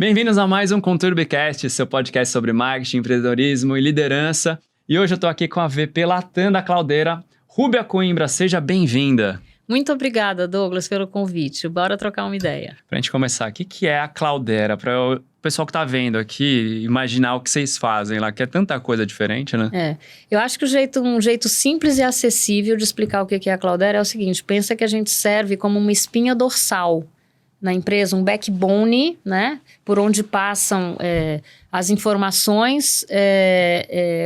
Bem-vindos a mais um ConturbiCast, seu podcast sobre marketing, empreendedorismo e liderança. E hoje eu estou aqui com a VP Latam da Cloudera, Rúbia Coimbra. Seja bem-vinda. Muito obrigada, Douglas, pelo convite. Bora trocar uma ideia. Para a gente começar, o que é a Cloudera? Para o pessoal que está vendo aqui, imaginar o que vocês fazem lá, que é tanta coisa diferente, né? Eu acho que um jeito simples e acessível de explicar o que é a Cloudera é o seguinte: pensa que a gente serve como uma espinha dorsal na empresa, um backbone, né? Por onde passam as informações,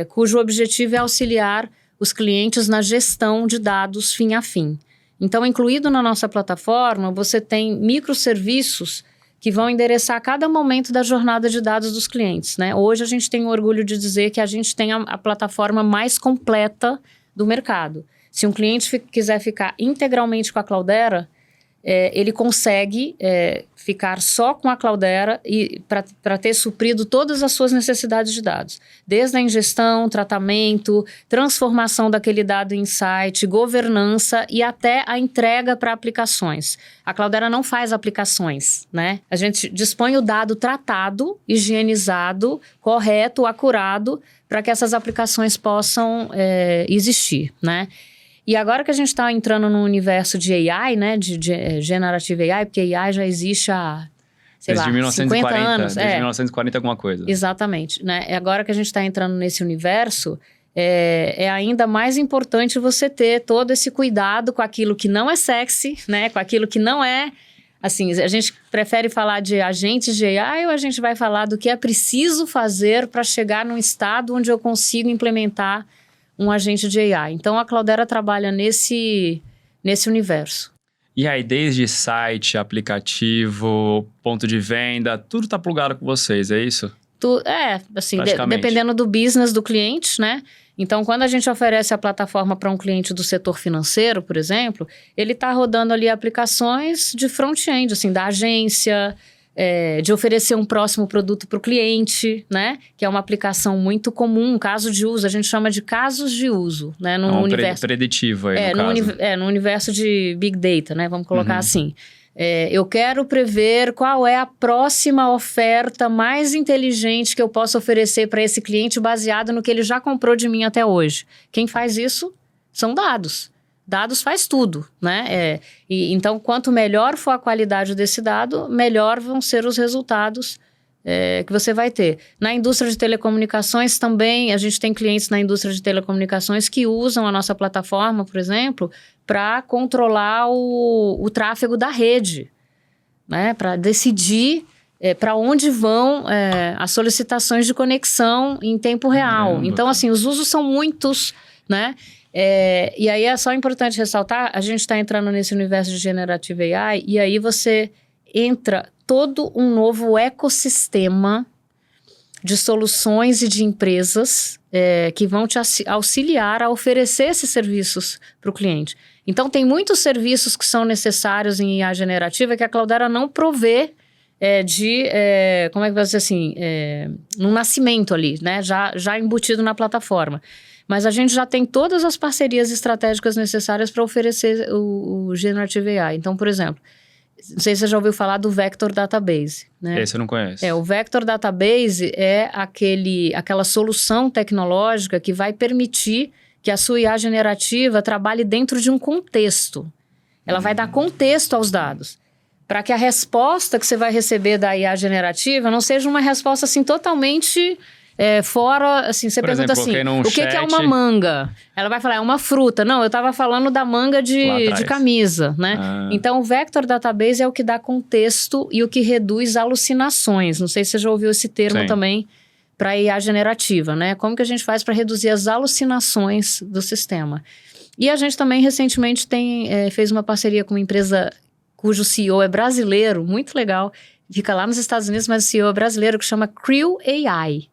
cujo objetivo é auxiliar os clientes na gestão de dados fim a fim. Então, incluído na nossa plataforma, você tem microserviços que vão endereçar cada momento da jornada de dados dos clientes, né? Hoje a gente tem o orgulho de dizer que a gente tem a plataforma mais completa do mercado. Se um cliente quiser ficar integralmente com a Cloudera, ele consegue ficar só com a Cloudera para ter suprido todas as suas necessidades de dados. Desde a ingestão, tratamento, transformação daquele dado em insight, governança e até a entrega para aplicações. A Cloudera não faz aplicações, né? A gente dispõe o dado tratado, higienizado, correto, acurado, para que essas aplicações possam existir, né? E agora que a gente está entrando no universo de AI, né, de Generative AI, porque AI já existe há, desde 1940, 50 anos. Desde 1940 alguma coisa. Exatamente, né? E agora que a gente está entrando nesse universo, é ainda mais importante você ter todo esse cuidado com aquilo que não é sexy, né, com aquilo que não é... Assim, a gente prefere falar de agentes de AI ou a gente vai falar do que é preciso fazer para chegar num estado onde eu consigo implementar um agente de AI. Então, a Cloudera trabalha nesse universo. E aí, desde site, aplicativo, ponto de venda, tudo está plugado com vocês, é isso? Assim, dependendo do business do cliente, né? Então, quando a gente oferece a plataforma para um cliente do setor financeiro, por exemplo, ele está rodando ali aplicações de front-end, assim, da agência... de oferecer um próximo produto para o cliente, né? Que é uma aplicação muito comum, um caso de uso. A gente chama de casos de uso, né? No universo preditivo aí, no caso. No universo de Big Data, né? Vamos colocar assim. Eu quero prever qual é a próxima oferta mais inteligente que eu posso oferecer para esse cliente baseado no que ele já comprou de mim até hoje. Quem faz isso são dados. Dados faz tudo, né? Então, quanto melhor for a qualidade desse dado, melhor vão ser os resultados que você vai ter. Na indústria de telecomunicações também, a gente tem clientes na indústria de telecomunicações que usam a nossa plataforma, por exemplo, para controlar o tráfego da rede, né? Para decidir para onde vão as solicitações de conexão em tempo real. Então, assim, os usos são muitos, né? E aí é só importante ressaltar, a gente está entrando nesse universo de Generative AI e aí você entra todo um novo ecossistema de soluções e de empresas que vão te auxiliar a oferecer esses serviços para o cliente. Então, tem muitos serviços que são necessários em IA generativa que a Cloudera não provê como é que vai dizer assim, no nascimento ali, né? Já embutido na plataforma. Mas a gente já tem todas as parcerias estratégicas necessárias para oferecer o Generative AI. Então, por exemplo, não sei se você já ouviu falar do Vector Database, né? Esse eu não conheço. O Vector Database é aquela solução tecnológica que vai permitir que a sua IA generativa trabalhe dentro de um contexto. Ela vai dar contexto aos dados, para que a resposta que você vai receber da IA generativa não seja uma resposta assim totalmente... fora, assim, você pergunta assim, o que é uma manga? Ela vai falar, é uma fruta. Não, eu estava falando da manga de camisa, né? Então, o Vector Database é o que dá contexto e o que reduz alucinações. Não sei se você já ouviu esse termo também para IA generativa, né? Como que a gente faz para reduzir as alucinações do sistema? E a gente também, recentemente, fez uma parceria com uma empresa cujo CEO é brasileiro, muito legal. Fica lá nos Estados Unidos, mas o CEO é brasileiro, que chama Creo AI.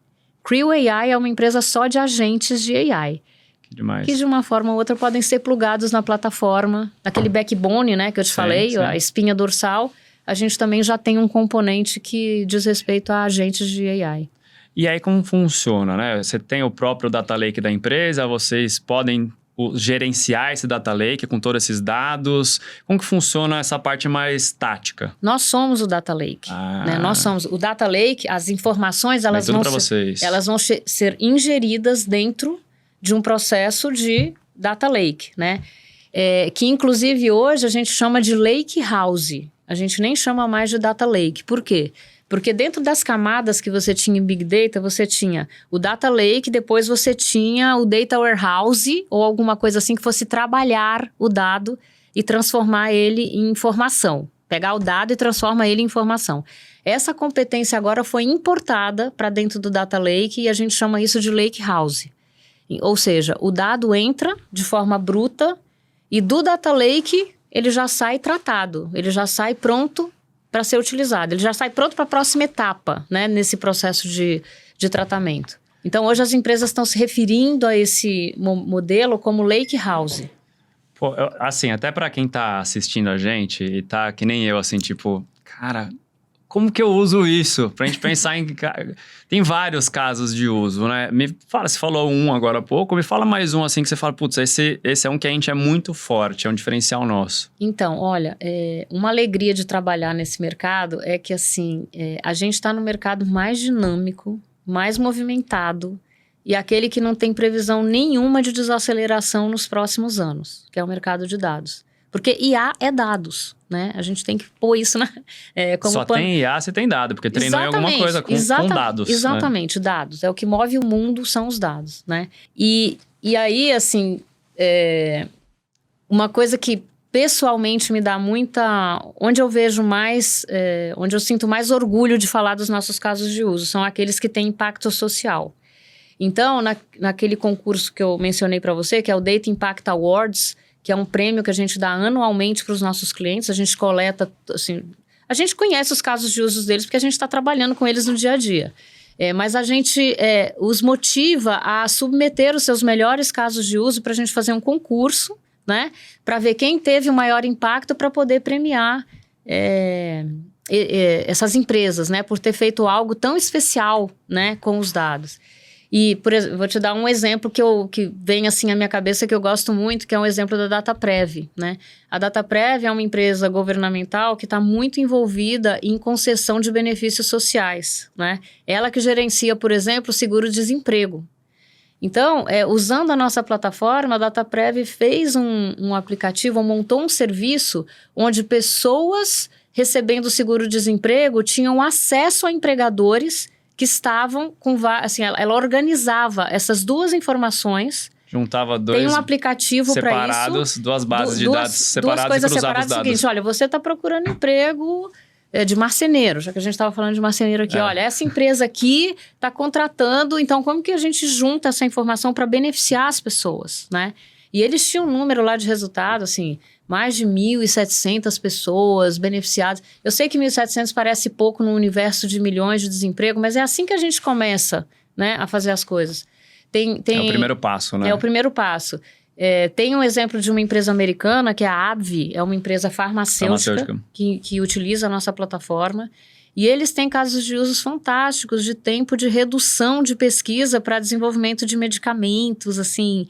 Creo AI é uma empresa só de agentes de AI. Demais. Que de uma forma ou outra podem ser plugados na plataforma, naquele backbone, né, que eu te falei, a espinha dorsal. A gente também já tem um componente que diz respeito a agentes de AI. E aí como funciona, né? Você tem o próprio data lake da empresa, vocês podem gerenciar esse data lake com todos esses dados? Como que funciona essa parte mais tática? Nós somos o data lake. Né? Nós somos o data lake, as informações elas vão ser ingeridas dentro de um processo de data lake, né? Que inclusive hoje a gente chama de lake house. A gente nem chama mais de data lake. Por quê? Porque dentro das camadas que você tinha em Big Data, você tinha o Data Lake, depois você tinha o Data Warehouse, ou alguma coisa assim que fosse trabalhar o dado e transformar ele em informação. Pegar o dado e transformar ele em informação. Essa competência agora foi importada para dentro do Data Lake e a gente chama isso de Lake House. Ou seja, o dado entra de forma bruta e do Data Lake ele já sai tratado, ele já sai pronto para ser utilizado. Ele já sai pronto para a próxima etapa, né, nesse processo de tratamento. Então, hoje as empresas estão se referindo a esse modelo como Lake House. Pô, assim, até para quem tá assistindo a gente e tá que nem eu, assim, tipo, cara, como que eu uso isso? Pra gente pensar em... Tem vários casos de uso, né? Me fala, você falou um agora há pouco, me fala mais um, assim, que você fala, putz, esse é um que a gente é muito forte, é um diferencial nosso. Então, olha, uma alegria de trabalhar nesse mercado é que, assim, a gente está no mercado mais dinâmico, mais movimentado e aquele que não tem previsão nenhuma de desaceleração nos próximos anos, que é o mercado de dados. Porque IA é dados, né? A gente tem que pôr isso como... Só tem IA se tem dado, porque treinou em alguma coisa com dados. Exatamente, né? Dados. É o que move o mundo, são os dados, né? E aí, assim, uma coisa que pessoalmente me dá muita... Onde eu vejo mais... onde eu sinto mais orgulho de falar dos nossos casos de uso, são aqueles que têm impacto social. Então, naquele concurso que eu mencionei para você, que é o Data Impact Awards, que é um prêmio que a gente dá anualmente para os nossos clientes. A gente coleta, assim... A gente conhece os casos de uso deles porque a gente está trabalhando com eles no dia a dia. Mas a gente os motiva a submeter os seus melhores casos de uso para a gente fazer um concurso, né? Para ver quem teve o maior impacto para poder premiar essas empresas, né? Por ter feito algo tão especial, né? Com os dados. E, por exemplo, vou te dar um exemplo que vem assim à minha cabeça, que eu gosto muito, que é um exemplo da Dataprev, né? A Dataprev é uma empresa governamental que está muito envolvida em concessão de benefícios sociais, né? Ela que gerencia, por exemplo, o seguro-desemprego. Então, usando a nossa plataforma, a Dataprev fez um aplicativo, montou um serviço onde pessoas recebendo seguro-desemprego tinham acesso a empregadores que estavam com... Assim, ela organizava essas duas informações. Juntava dois... Tem um aplicativo para isso. Separados, duas bases de dados separadas e cruzava os dados. Duas coisas separadas é o seguinte, olha, você está procurando emprego de marceneiro, já que a gente estava falando de marceneiro aqui. Olha, essa empresa aqui está contratando, então como que a gente junta essa informação para beneficiar as pessoas, né? E eles tinham um número lá de resultado, assim... Mais de 1.700 pessoas beneficiadas. Eu sei que 1.700 parece pouco no universo de milhões de desemprego, mas é assim que a gente começa, né, a fazer as coisas. É o primeiro passo, né? É o primeiro passo. Tem um exemplo de uma empresa americana, que é a AbbVie, é uma empresa farmacêutica. Que utiliza a nossa plataforma. E eles têm casos de usos fantásticos de tempo de redução de pesquisa para desenvolvimento de medicamentos, assim...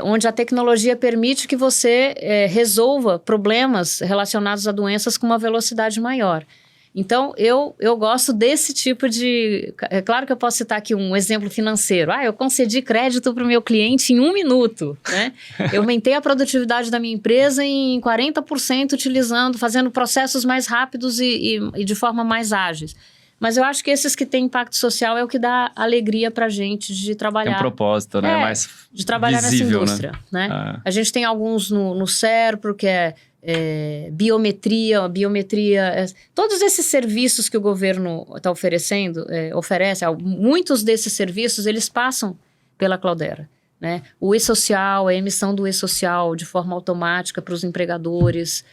onde a tecnologia permite que você resolva problemas relacionados a doenças com uma velocidade maior. Então, eu gosto desse tipo de... É claro que eu posso citar aqui um exemplo financeiro. Eu concedi crédito para o meu cliente em 1 minuto, né? Eu aumentei a produtividade da minha empresa em 40% fazendo processos mais rápidos e de forma mais ágeis. Mas eu acho que esses que têm impacto social é o que dá alegria pra gente de trabalhar. Tem um propósito, né? Mais de trabalhar visível, nessa indústria, né? A gente tem alguns no SERPRO, que é biometria. Todos esses serviços que o governo está oferecendo, oferece, muitos desses serviços, eles passam pela Cloudera, né? O e-social, a emissão do e-social de forma automática para os empregadores,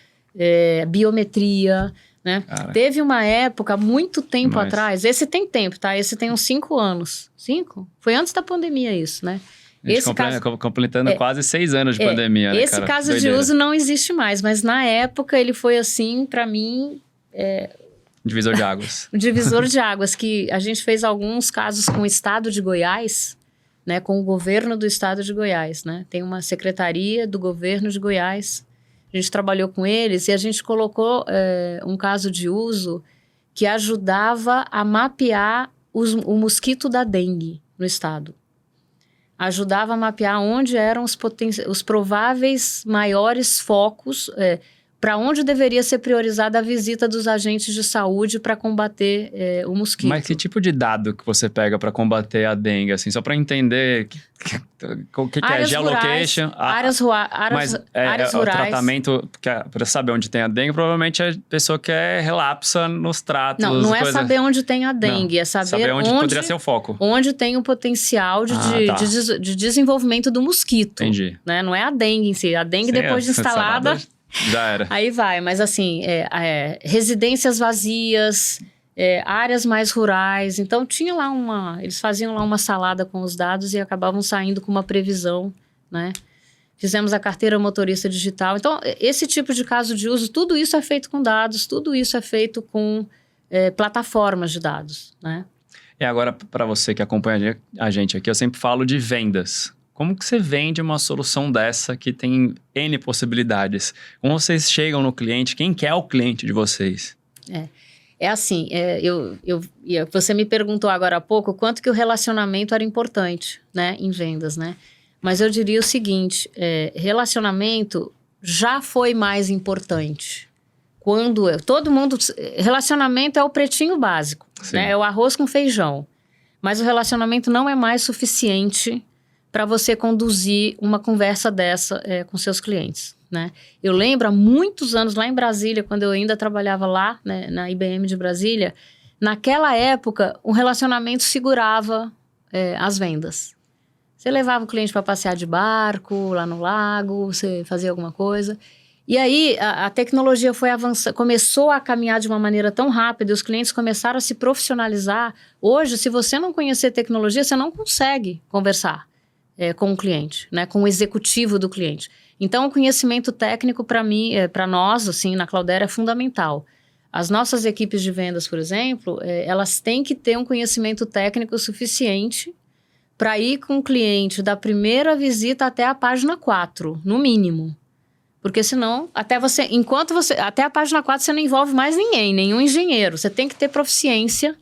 biometria... Né? Teve uma época, muito tempo atrás, esse tem tempo, tá? Esse tem uns 5 anos. 5? Foi antes da pandemia isso, né? Completando quase 6 anos de pandemia, né, esse caso de uso não existe mais, mas na época ele foi assim, para mim... Divisor de águas. Divisor de águas, que a gente fez alguns casos com o estado de Goiás, né, com o governo do estado de Goiás, né? Tem uma secretaria do governo de Goiás. A gente trabalhou com eles e a gente colocou um caso de uso que ajudava a mapear o mosquito da dengue no estado. Ajudava a mapear onde eram os prováveis maiores focos, para onde deveria ser priorizada a visita dos agentes de saúde para combater o mosquito. Mas que tipo de dado que você pega para combater a dengue, assim, só para entender o que é geolocation? Áreas Mas rurais. O tratamento, para saber onde tem a dengue, provavelmente a pessoa que relapsa nos tratos. Não é saber onde tem a dengue, não, é saber onde poderia ser o foco. Onde tem o potencial de desenvolvimento do mosquito. Entendi. Né? Não é a dengue em si. A dengue, depois de instalada... Já era. Aí vai, mas assim, residências vazias, áreas mais rurais. Então, tinha lá eles faziam lá uma salada com os dados e acabavam saindo com uma previsão, né? Fizemos a carteira motorista digital. Então, esse tipo de caso de uso, tudo isso é feito com dados, tudo isso é feito com plataformas de dados, né? E agora, para você que acompanha a gente aqui, eu sempre falo de vendas. Como que você vende uma solução dessa que tem N possibilidades? Como vocês chegam no cliente? Quem que é o cliente de vocês? É assim, você me perguntou agora há pouco quanto que o relacionamento era importante, né, em vendas, né? Mas eu diria o seguinte, relacionamento já foi mais importante. Relacionamento é o pretinho básico, né? É o arroz com feijão. Mas o relacionamento não é mais suficiente para você conduzir uma conversa dessa com seus clientes, né? Eu lembro há muitos anos lá em Brasília, quando eu ainda trabalhava lá, né, na IBM de Brasília, naquela época o relacionamento segurava as vendas. Você levava o cliente para passear de barco lá no lago, você fazia alguma coisa. E aí a tecnologia foi avançando, começou a caminhar de uma maneira tão rápida, e os clientes começaram a se profissionalizar. Hoje, se você não conhecer tecnologia, você não consegue conversar com o cliente, né, com o executivo do cliente. Então, o conhecimento técnico, para mim, para nós, assim, na Cloudera, é fundamental. As nossas equipes de vendas, por exemplo, elas têm que ter um conhecimento técnico suficiente para ir com o cliente da primeira visita até a página 4, no mínimo. Porque senão, até a página 4 você não envolve mais ninguém, nenhum engenheiro. Você tem que ter proficiência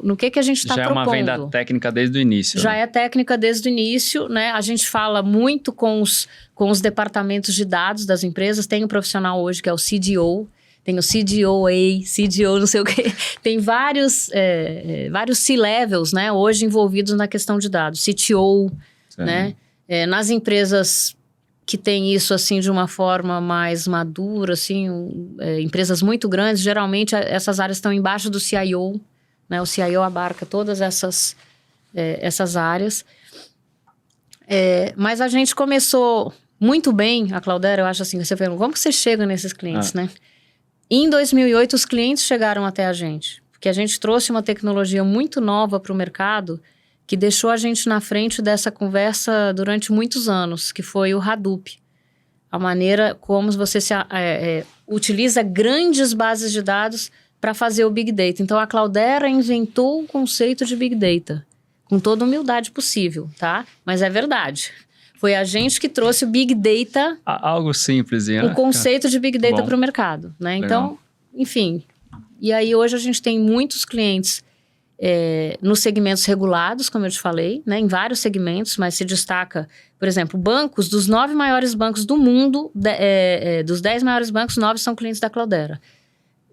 no que a gente está propondo. Já é uma venda técnica desde o início. Já né? é técnica desde o início, né? A gente fala muito com os departamentos de dados das empresas. Tem um profissional hoje que é o CDO, tem o CDOA, CDO não sei o quê. Tem vários C-levels, né? Hoje envolvidos na questão de dados. CTO, né? Nas empresas que tem isso, assim, de uma forma mais madura, assim, empresas muito grandes, geralmente essas áreas estão embaixo do CIO, né? O CIO abarca todas essas áreas. Mas a gente começou muito bem, a Cloudera, eu acho assim, você pergunta, como que você chega nesses clientes, né? Em 2008, os clientes chegaram até a gente, porque a gente trouxe uma tecnologia muito nova para o mercado, que deixou a gente na frente dessa conversa durante muitos anos, que foi o Hadoop. A maneira como você utiliza grandes bases de dados para fazer o Big Data. Então, a Cloudera inventou o conceito de Big Data, com toda a humildade possível, tá? Mas é verdade. Foi a gente que trouxe o Big Data... Algo simples, né? O conceito de Big Data para o mercado, né? Então, enfim. E aí, hoje, a gente tem muitos clientes... nos segmentos regulados, como eu te falei, né, em vários segmentos, mas se destaca, por exemplo, bancos, dos 9 maiores bancos do mundo, dos 10 maiores bancos, 9 são clientes da Cloudera.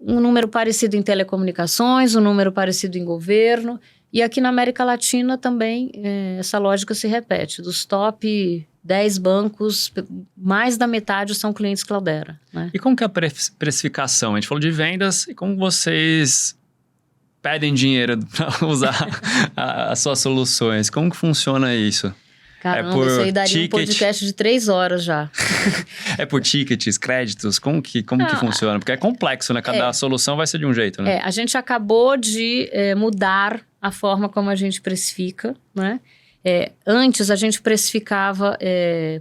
Um número parecido em telecomunicações, um número parecido em governo, e aqui na América Latina também essa lógica se repete. Dos top 10 bancos, mais da metade são clientes Cloudera. Né? E como que é a precificação? A gente falou de vendas, e como vocês... pedem dinheiro para usar as suas soluções. Como que funciona isso? Caramba, isso aí daria um podcast de 3 horas já. É por tickets, créditos? Como que funciona? Porque é complexo, né? Cada solução vai ser de um jeito, né? A gente acabou de mudar a forma como a gente precifica, né? Antes a gente precificava,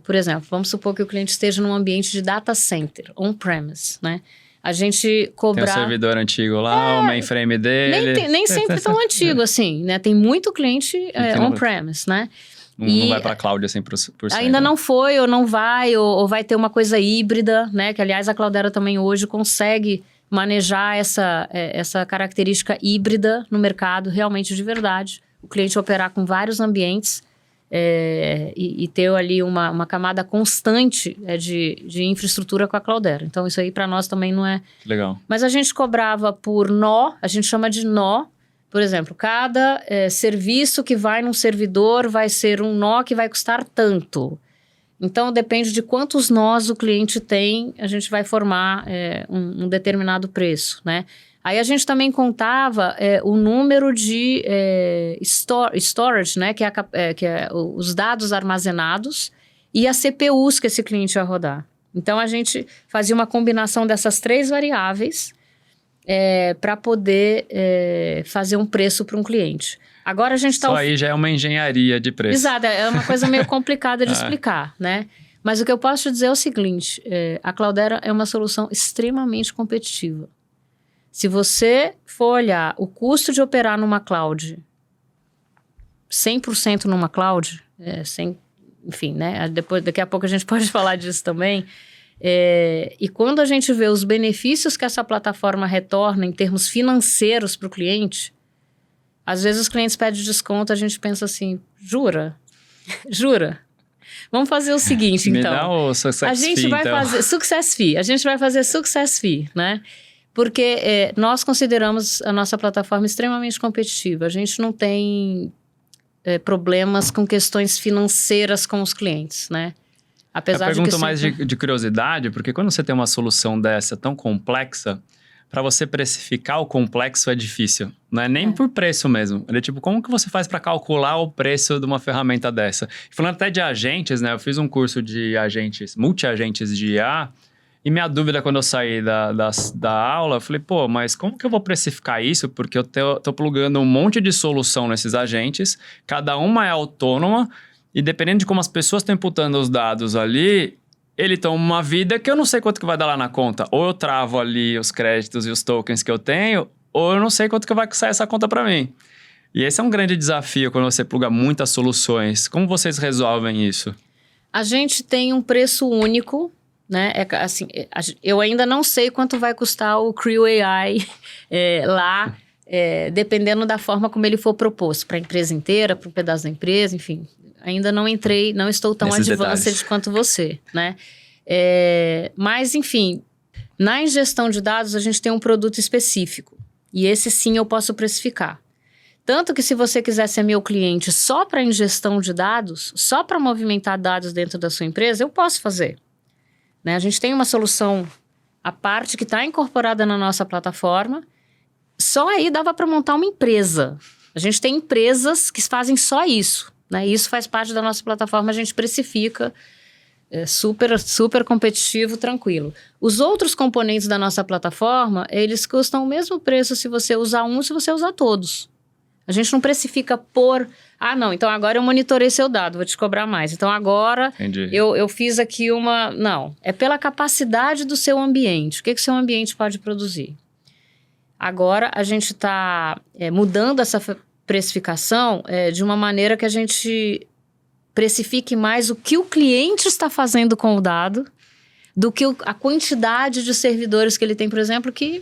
por exemplo, vamos supor que o cliente esteja num ambiente de data center, on-premise, né? A gente Tem cobrava... um servidor antigo lá, o mainframe dele. Nem sempre tão antigo assim, né? Tem muito cliente on-premise, né? Não vai para cloud assim por ainda não foi, ou não vai, ou vai ter uma coisa híbrida, né? Que, aliás, a Cloudera também hoje consegue manejar essa característica híbrida no mercado, realmente de verdade. O cliente operar com vários ambientes e ter ali uma camada constante de infraestrutura com a Cloudera. Então, isso aí para nós também não é... Legal. Mas a gente cobrava por nó, a gente chama de nó. Por exemplo, cada serviço que vai num servidor vai ser um nó que vai custar tanto. Então, depende de quantos nós o cliente tem, a gente vai formar um determinado preço, né? Aí a gente também contava o número de storage, né? Que é os dados armazenados e as CPUs que esse cliente ia rodar. Então, a gente fazia uma combinação dessas 3 variáveis para poder fazer um preço para um cliente. Agora a gente está... Só aí já é uma engenharia de preço. Exato, é uma coisa meio complicada de explicar, né? Mas o que eu posso te dizer é o seguinte, a Cloudera é uma solução extremamente competitiva. Se você for olhar o custo de operar numa cloud, 100% numa cloud, enfim, né? Daqui a pouco a gente pode falar disso também. E quando a gente vê os benefícios que essa plataforma retorna em termos financeiros para o cliente, às vezes os clientes pedem desconto, a gente pensa assim, jura? Jura? Vamos fazer o seguinte, então. Me dá o Success Fee, fazer Success Fee. A gente vai fazer Success Fee, né? Porque nós consideramos a nossa plataforma extremamente competitiva. A gente não tem problemas com questões financeiras com os clientes, né? Apesar eu pergunto mais de curiosidade, porque quando você tem uma solução dessa tão complexa, para você precificar o complexo é difícil. Não é nem por preço mesmo. É tipo, como que você faz para calcular o preço de uma ferramenta dessa? Falando até de agentes, né? Eu fiz um curso de agentes, multi-agentes de IA, e minha dúvida quando eu saí da aula, eu falei, pô, mas como que eu vou precificar isso? Porque eu tô plugando um monte de solução nesses agentes, cada uma é autônoma, e dependendo de como as pessoas estão imputando os dados ali, ele toma uma vida que eu não sei quanto que vai dar lá na conta. Ou eu travo ali os créditos e os tokens que eu tenho, ou eu não sei quanto que vai sair essa conta para mim. E esse é um grande desafio quando você pluga muitas soluções. Como vocês resolvem isso? A gente tem um preço único, né? Assim, eu ainda não sei quanto vai custar o Creo AI lá, dependendo da forma como ele for proposto. Para a empresa inteira, para um pedaço da empresa, enfim... Ainda não entrei, não estou tão advanced quanto você, né? Mas, enfim, na ingestão de dados, a gente tem um produto específico. E esse sim eu posso precificar. Tanto que se você quiser ser meu cliente só para ingestão de dados, só para movimentar dados dentro da sua empresa, eu posso fazer. Né? A gente tem uma solução à parte que está incorporada na nossa plataforma. Só aí dava para montar uma empresa. A gente tem empresas que fazem só isso. Né? Isso faz parte da nossa plataforma, a gente precifica, super competitivo, tranquilo. Os outros componentes da nossa plataforma, eles custam o mesmo preço se você usar um, se você usar todos. A gente não precifica por... não, então agora eu monitorei seu dado, vou te cobrar mais. Então agora eu fiz aqui uma... Não, é pela capacidade do seu ambiente. O que o seu ambiente pode produzir? Agora a gente está mudando essa precificação de uma maneira que a gente precifique mais o que o cliente está fazendo com o dado do que a quantidade de servidores que ele tem, por exemplo, que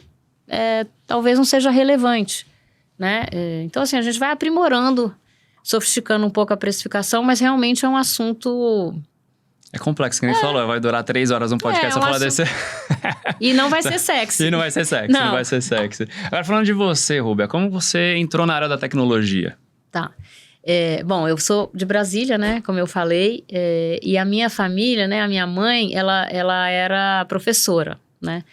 talvez não seja relevante, né? Então, assim, a gente vai aprimorando, sofisticando um pouco a precificação, mas realmente é um assunto... É complexo, que nem falou, vai durar 3 horas um podcast pra falar desse... E não vai ser sexy. E não vai ser sexy, não vai ser sexy. Agora, falando de você, Rúbia, como você entrou na área da tecnologia? Tá. Bom, eu sou de Brasília, né, como eu falei, e a minha família, né, a minha mãe, ela era professora, né,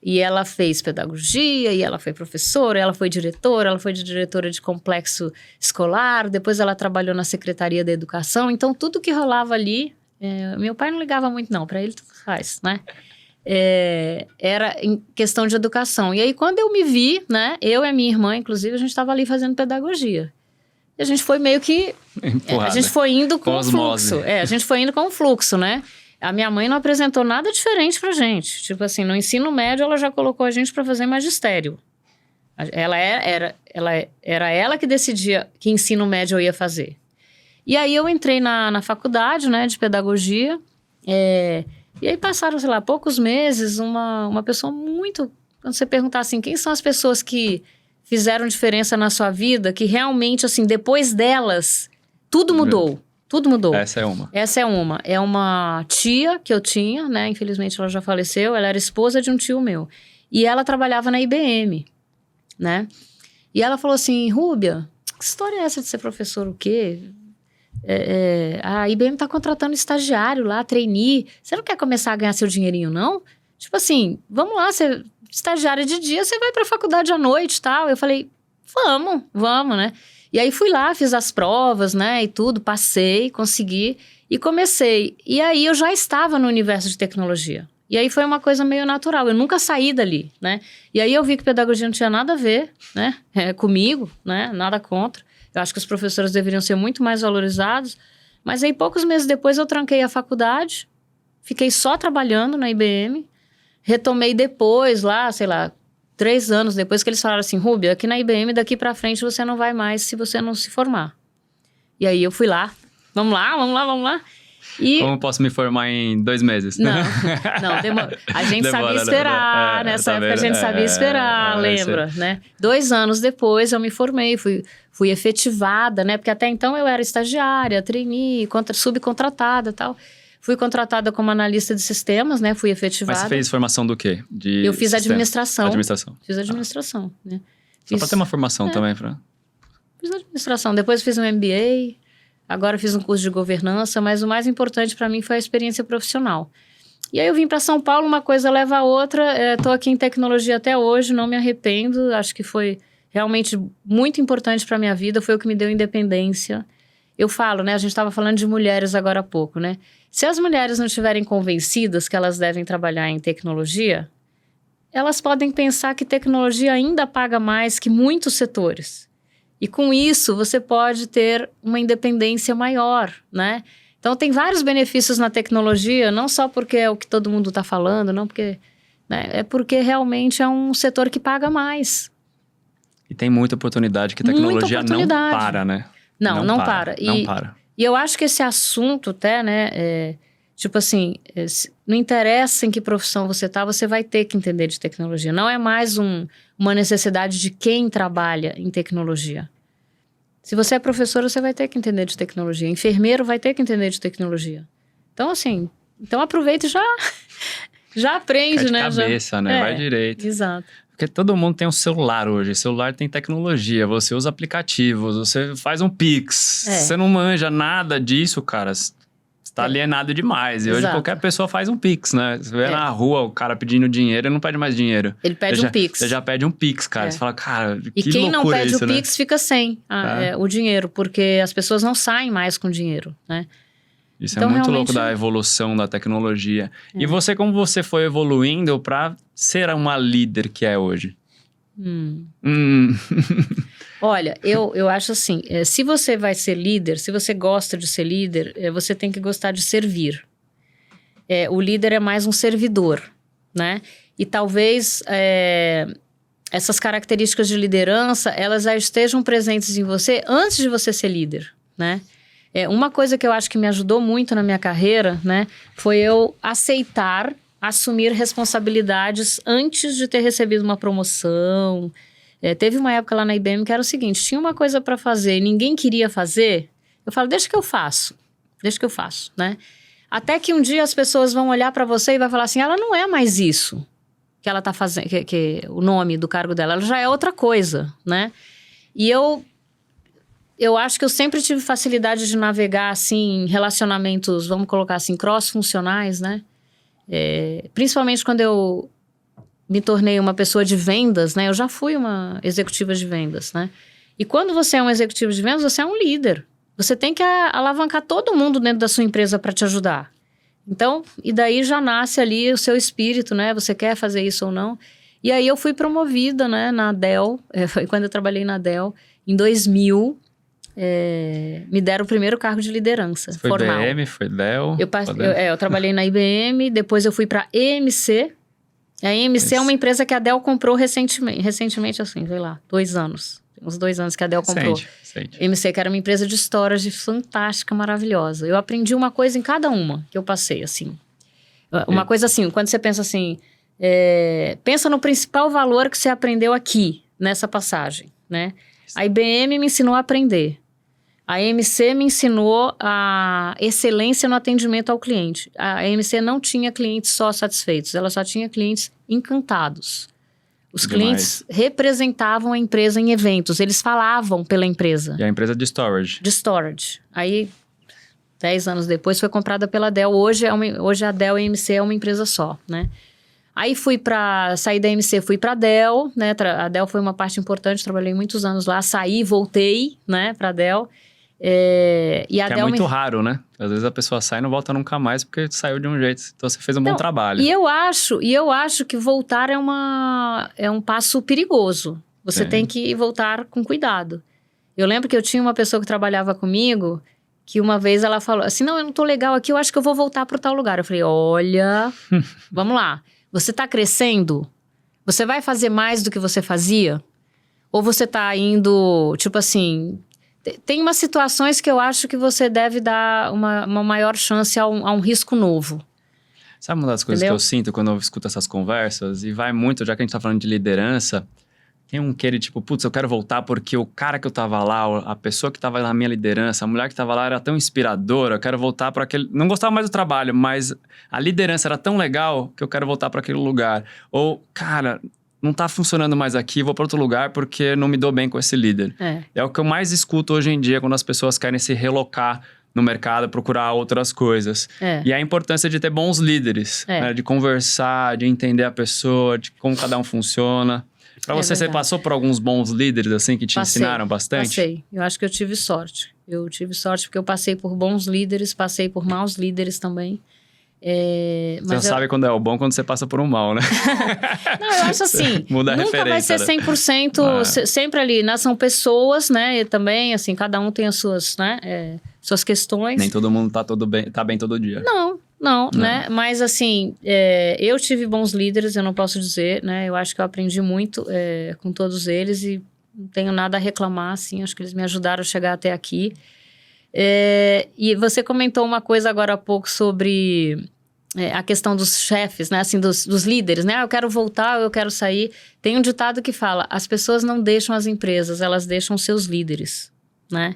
e ela fez pedagogia, e ela foi professora, ela foi diretora de complexo escolar, depois ela trabalhou na Secretaria da Educação, então tudo que rolava ali, meu pai não ligava muito não, para ele tudo faz, né, era em questão de educação. E aí, quando eu me vi, né, eu e a minha irmã, inclusive, a gente estava ali fazendo pedagogia. E a gente foi meio que... a gente foi indo com o fluxo. A gente foi indo com o fluxo, né? A minha mãe não apresentou nada diferente pra gente. Tipo assim, no ensino médio ela já colocou a gente pra fazer magistério. Era ela que decidia que ensino médio eu ia fazer. E aí eu entrei na faculdade, né, de pedagogia. E aí passaram, sei lá, poucos meses, uma pessoa muito... Quando você perguntar assim, quem são as pessoas que fizeram diferença na sua vida, que realmente, assim, depois delas, tudo mudou. Tudo mudou. Essa é uma. É uma tia que eu tinha, né? Infelizmente ela já faleceu. Ela era esposa de um tio meu. E ela trabalhava na IBM, né? E ela falou assim, Rúbia, que história é essa de ser professor o quê? A IBM tá contratando estagiário lá, trainee. Você não quer começar a ganhar seu dinheirinho, não? Tipo assim, vamos lá, você estagiária de dia, você vai pra faculdade à noite e tal. Eu falei, vamos, né? E aí fui lá, fiz as provas, né, e tudo, passei, consegui e comecei. E aí eu já estava no universo de tecnologia. E aí foi uma coisa meio natural, eu nunca saí dali, né? E aí eu vi que pedagogia não tinha nada a ver, né, comigo, né, nada contra. Eu acho que os professores deveriam ser muito mais valorizados. Mas aí poucos meses depois eu tranquei a faculdade, fiquei só trabalhando na IBM, retomei depois lá, sei lá, 3 anos depois que eles falaram assim, Rúbia, aqui na IBM daqui pra frente você não vai mais se você não se formar. E aí eu fui lá, vamos lá. E... Como posso me formar em 2 meses? Não, a gente sabia esperar, nessa época a gente sabia esperar, lembra, né? 2 anos depois eu me formei, fui efetivada, né? Porque até então eu era estagiária, trainee, subcontratada e tal. Fui contratada como analista de sistemas, né? Fui efetivada. Mas você fez formação do quê? Eu fiz administração. Fiz Ah. administração, né? Só pra ter uma formação também, Fran. Fiz administração. Depois fiz um MBA. Agora fiz um curso de governança. Mas o mais importante para mim foi a experiência profissional. E aí eu vim para São Paulo, uma coisa leva a outra. Tô aqui em tecnologia até hoje, não me arrependo. Acho que foi realmente muito importante para minha vida. Foi o que me deu independência. Eu falo, né? A gente estava falando de mulheres agora há pouco, né? Se as mulheres não estiverem convencidas que elas devem trabalhar em tecnologia, elas podem pensar que tecnologia ainda paga mais que muitos setores. E com isso, você pode ter uma independência maior, né? Então, tem vários benefícios na tecnologia, não só porque é o que todo mundo está falando, não porque... né? É porque realmente é um setor que paga mais. E tem muita oportunidade que a tecnologia não para, né? Não para. Não para. E eu acho que esse assunto até, né, tipo assim, não interessa em que profissão você tá, você vai ter que entender de tecnologia. Não é mais uma necessidade de quem trabalha em tecnologia. Se você é professor, você vai ter que entender de tecnologia. Enfermeiro vai ter que entender de tecnologia. Então, assim, aproveita e já aprende, Cai né? de cabeça, né? Vai direito. Exato. Porque todo mundo tem um celular hoje. Celular tem tecnologia, você usa aplicativos, você faz um Pix. Você não manja nada disso, cara. Você tá alienado demais. E hoje qualquer pessoa faz um Pix, né? Você vê na rua o cara pedindo dinheiro, ele não pede mais dinheiro. Ele pede um Pix. Você já pede um Pix, cara. Você fala, cara, que loucura isso, né? E quem não pede o Pix fica sem o dinheiro, porque as pessoas não saem mais com dinheiro, né? Isso então, é muito louco da evolução da tecnologia. E você, como você foi evoluindo para ser uma líder que é hoje? Olha, eu acho assim, se você vai ser líder, se você gosta de ser líder, você tem que gostar de servir. O líder é mais um servidor, né? E talvez essas características de liderança, elas já estejam presentes em você antes de você ser líder, né? Uma coisa que eu acho que me ajudou muito na minha carreira, né, foi eu aceitar assumir responsabilidades antes de ter recebido uma promoção. Teve uma época lá na IBM que era o seguinte, tinha uma coisa para fazer e ninguém queria fazer, eu falo, deixa que eu faço, né? Até que um dia as pessoas vão olhar para você e vai falar assim, ela não é mais isso que ela tá fazendo, que o nome do cargo dela, ela já é outra coisa, né? E eu acho que eu sempre tive facilidade de navegar, assim, em relacionamentos, vamos colocar assim, cross-funcionais, né? Principalmente quando eu me tornei uma pessoa de vendas, né? Eu já fui uma executiva de vendas, né? E quando você é um executivo de vendas, você é um líder. Você tem que alavancar todo mundo dentro da sua empresa para te ajudar. Então, e daí já nasce ali o seu espírito, né? Você quer fazer isso ou não? E aí eu fui promovida, né? Na Dell, foi quando eu trabalhei na Dell, em 2000... me deram o primeiro cargo de liderança Foi formal. IBM, foi Dell? Eu trabalhei na IBM, depois eu fui para EMC. A EMC é uma empresa que a Dell comprou recentemente assim, sei lá, 2 anos. Uns 2 anos que a Dell comprou. Recente. EMC, que era uma empresa de storage fantástica, maravilhosa. Eu aprendi uma coisa em cada uma que eu passei, assim. Uma coisa assim, quando você pensa assim, pensa no principal valor que você aprendeu aqui, nessa passagem, né? A IBM me ensinou a aprender. A EMC me ensinou a excelência no atendimento ao cliente. A EMC não tinha clientes só satisfeitos, ela só tinha clientes encantados. Os clientes representavam a empresa em eventos, eles falavam pela empresa. E a empresa de storage? De storage. Aí, 10 anos depois, foi comprada pela Dell. Hoje a Dell e a EMC é uma empresa só, né? Aí saí da EMC, fui para a Dell, né? A Dell foi uma parte importante, trabalhei muitos anos lá, saí, voltei, né, para a Dell. E a que Dell é muito raro, né? Às vezes a pessoa sai e não volta nunca mais porque saiu de um jeito. Então você fez um bom trabalho. E eu acho que voltar é um passo perigoso. Você tem que voltar com cuidado. Eu lembro que eu tinha uma pessoa que trabalhava comigo que uma vez ela falou assim, não, eu não tô legal aqui, eu acho que eu vou voltar pro tal lugar. Eu falei, olha, vamos lá. Você tá crescendo? Você vai fazer mais do que você fazia? Ou você tá indo, tipo assim... Tem umas situações que eu acho que você deve dar uma maior chance a um risco novo. Sabe uma das coisas que eu sinto quando eu escuto essas conversas? E vai muito, já que a gente tá falando de liderança... Tem um querer tipo, putz, eu quero voltar porque o cara que eu tava lá, a pessoa que tava na minha liderança, a mulher que tava lá era tão inspiradora, eu quero voltar para aquele... Não gostava mais do trabalho, mas a liderança era tão legal que eu quero voltar para aquele lugar. Ou, cara, não tá funcionando mais aqui, vou para outro lugar porque não me dou bem com esse líder. É o que eu mais escuto hoje em dia quando as pessoas querem se relocar no mercado, procurar outras coisas. E a importância de ter bons líderes, né? De conversar, de entender a pessoa, de como cada um funciona. Pra você passou por alguns bons líderes, assim, que te ensinaram bastante? Passei. Eu acho que eu tive sorte. Eu tive sorte porque eu passei por bons líderes, passei por maus líderes também. Você sabe quando é o bom quando você passa por um mal, né? Não, eu acho assim, muda a nunca vai ser 100%, sempre ali, né? São pessoas, né? E também, assim, cada um tem as suas, né? Suas questões. Nem todo mundo tá bem todo dia. Não, né? Mas assim, eu tive bons líderes, eu não posso dizer, né? Eu acho que eu aprendi muito com todos eles e não tenho nada a reclamar, assim. Acho que eles me ajudaram a chegar até aqui. E você comentou uma coisa agora há pouco sobre a questão dos chefes, né? Assim, dos líderes, né? Eu quero voltar, eu quero sair. Tem um ditado que fala, as pessoas não deixam as empresas, elas deixam seus líderes, né?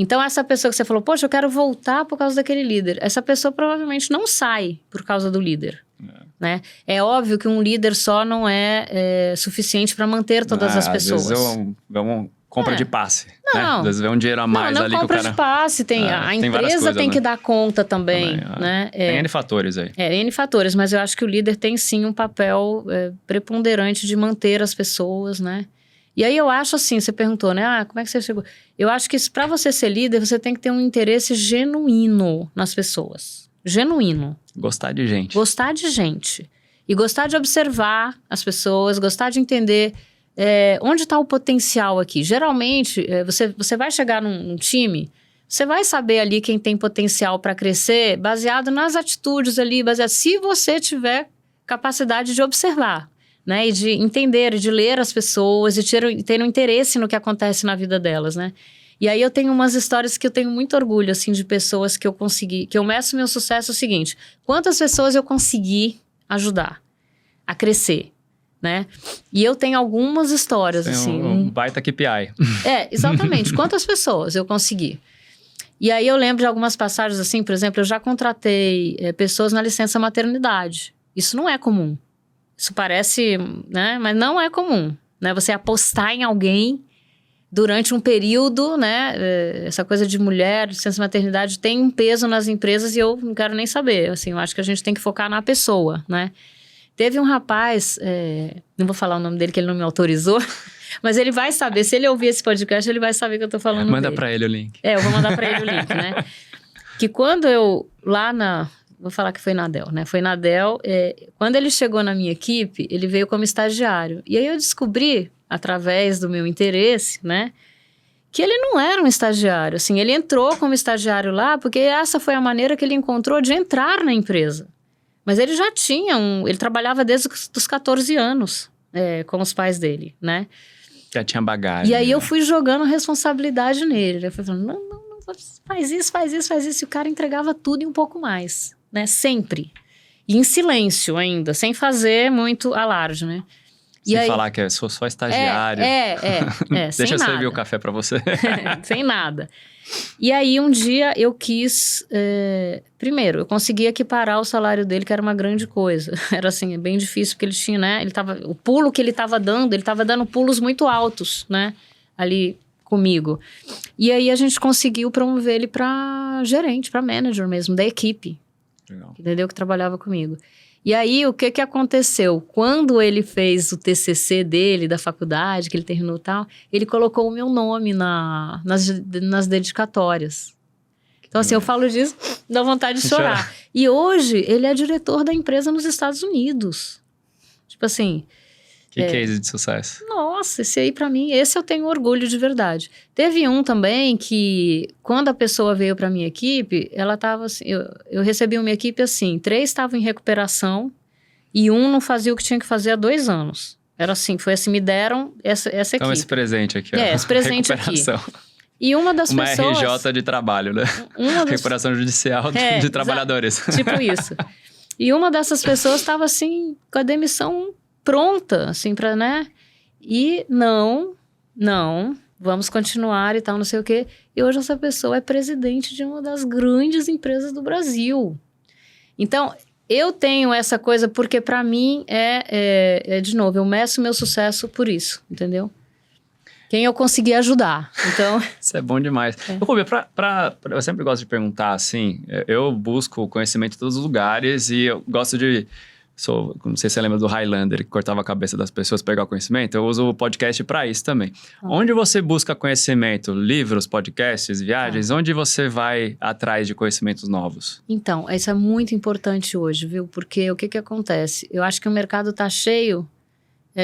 Então, essa pessoa que você falou, poxa, eu quero voltar por causa daquele líder. Essa pessoa provavelmente não sai por causa do líder, né? É óbvio que um líder só não é suficiente para manter todas as pessoas. Às vezes é uma compra de passe, né? Às vezes é um dinheiro a mais ali que o cara... Não compra de passe, a empresa tem que dar conta também, né? Tem N fatores aí. N fatores, mas eu acho que o líder tem sim um papel preponderante de manter as pessoas, né? E aí eu acho assim, você perguntou, né? Como é que você chegou? Eu acho que para você ser líder, você tem que ter um interesse genuíno nas pessoas. Genuíno. Gostar de gente. Gostar de gente. E gostar de observar as pessoas, gostar de entender onde está o potencial aqui. Geralmente, você vai chegar num time, você vai saber ali quem tem potencial para crescer baseado nas atitudes ali, se você tiver capacidade de observar. Né, e de entender, e de ler as pessoas, e ter um interesse no que acontece na vida delas, né? E aí eu tenho umas histórias que eu tenho muito orgulho, assim, de pessoas que eu consegui, que eu meço meu sucesso o seguinte, quantas pessoas eu consegui ajudar a crescer, né? E eu tenho algumas histórias, assim... um baita KPI. Exatamente, quantas pessoas eu consegui. E aí eu lembro de algumas passagens, assim, por exemplo, eu já contratei pessoas na licença maternidade. Isso não é comum. Isso parece, né? Mas não é comum, né? Você apostar em alguém durante um período, né? Essa coisa de mulher, licença maternidade, tem um peso nas empresas e eu não quero nem saber. Assim, eu acho que a gente tem que focar na pessoa, né? Teve um rapaz, não vou falar o nome dele, que ele não me autorizou, mas ele vai saber. Se ele ouvir esse podcast, ele vai saber que eu tô falando dele. Manda pra ele o link. Eu vou mandar pra ele o link, né? Que quando eu, vou falar que foi na Dell, né? Foi na Dell. Quando ele chegou na minha equipe, ele veio como estagiário. E aí eu descobri, através do meu interesse, né? que ele não era um estagiário. Assim, ele entrou como estagiário lá porque essa foi a maneira que ele encontrou de entrar na empresa. Mas ele já tinha ele trabalhava desde os 14 anos com os pais dele, né? Já tinha bagagem. E aí eu fui jogando responsabilidade nele. Eu fui falando, não, faz isso. E o cara entregava tudo e um pouco mais, né? Sempre. E em silêncio ainda, sem fazer muito alarde, né? Sem falar que eu sou só estagiário. Sem Deixa eu nada. servir o café pra você. Sem nada. E aí, um dia, eu quis... primeiro, eu consegui equiparar o salário dele, que era uma grande coisa. Era, assim, bem difícil, porque ele tinha, né? O pulo que ele estava dando pulos muito altos, né? Ali comigo. E aí, a gente conseguiu promover ele para gerente, para manager mesmo, da equipe. Legal. Entendeu? Que trabalhava comigo. E aí, o que aconteceu? Quando ele fez o TCC dele, da faculdade, que ele terminou e tal, ele colocou o meu nome nas dedicatórias. Então, assim, eu falo disso, dá vontade de chorar. E hoje, ele é diretor da empresa nos Estados Unidos. Tipo assim... Que case de sucesso. Nossa, esse aí pra mim, esse eu tenho orgulho de verdade. Teve um também que, quando a pessoa veio pra minha equipe, ela tava assim, eu recebi uma equipe assim, 3 estavam em recuperação e um não fazia o que tinha que fazer há 2 anos. Era assim, foi assim, me deram essa equipe. Então esse presente aqui, ó. Esse presente aqui. E uma das pessoas... Uma RJ de trabalho, né? Recuperação judicial de trabalhadores. Tipo isso. E uma dessas pessoas estava assim, com a demissão pronta, assim, pra, né? E não, vamos continuar e tal, não sei o quê. E hoje essa pessoa é presidente de uma das grandes empresas do Brasil. Então, eu tenho essa coisa porque pra mim de novo, eu meço meu sucesso por isso, entendeu? Quem eu consegui ajudar, então... Isso é bom demais. Rubia, eu sempre gosto de perguntar, assim, eu busco conhecimento em todos os lugares e eu gosto de... não sei se você lembra do Highlander, que cortava a cabeça das pessoas para pegar o conhecimento. Eu uso o podcast para isso também. Onde você busca conhecimento? Livros, podcasts, viagens? Onde você vai atrás de conhecimentos novos? Então, isso é muito importante hoje, viu? Porque o que acontece? Eu acho que o mercado tá cheio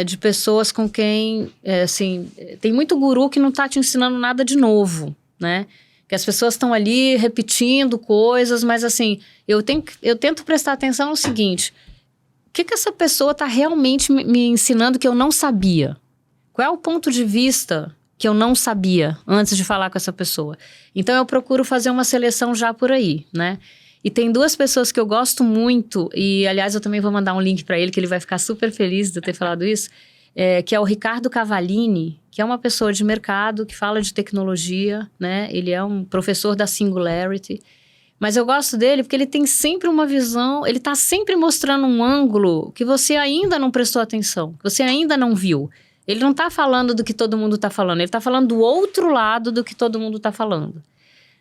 de pessoas com quem, assim... Tem muito guru que não tá te ensinando nada de novo, né? Que as pessoas estão ali repetindo coisas, mas assim... Eu tento prestar atenção no seguinte... O que essa pessoa está realmente me ensinando que eu não sabia? Qual é o ponto de vista que eu não sabia antes de falar com essa pessoa? Então, eu procuro fazer uma seleção já por aí, né? E tem 2 pessoas que eu gosto muito, e aliás, eu também vou mandar um link para ele, que ele vai ficar super feliz de eu ter falado isso, que é o Ricardo Cavallini, que é uma pessoa de mercado que fala de tecnologia, né? Ele é um professor da Singularity. Mas eu gosto dele porque ele tem sempre uma visão, ele tá sempre mostrando um ângulo que você ainda não prestou atenção, que você ainda não viu. Ele não tá falando do que todo mundo tá falando, ele tá falando do outro lado do que todo mundo tá falando,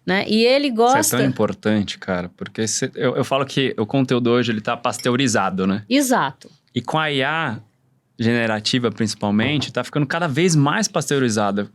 né? E ele gosta... Isso é tão importante, cara, porque eu falo que o conteúdo hoje, ele tá pasteurizado, né? Exato. E com a IA generativa, principalmente, tá ficando cada vez mais pasteurizada.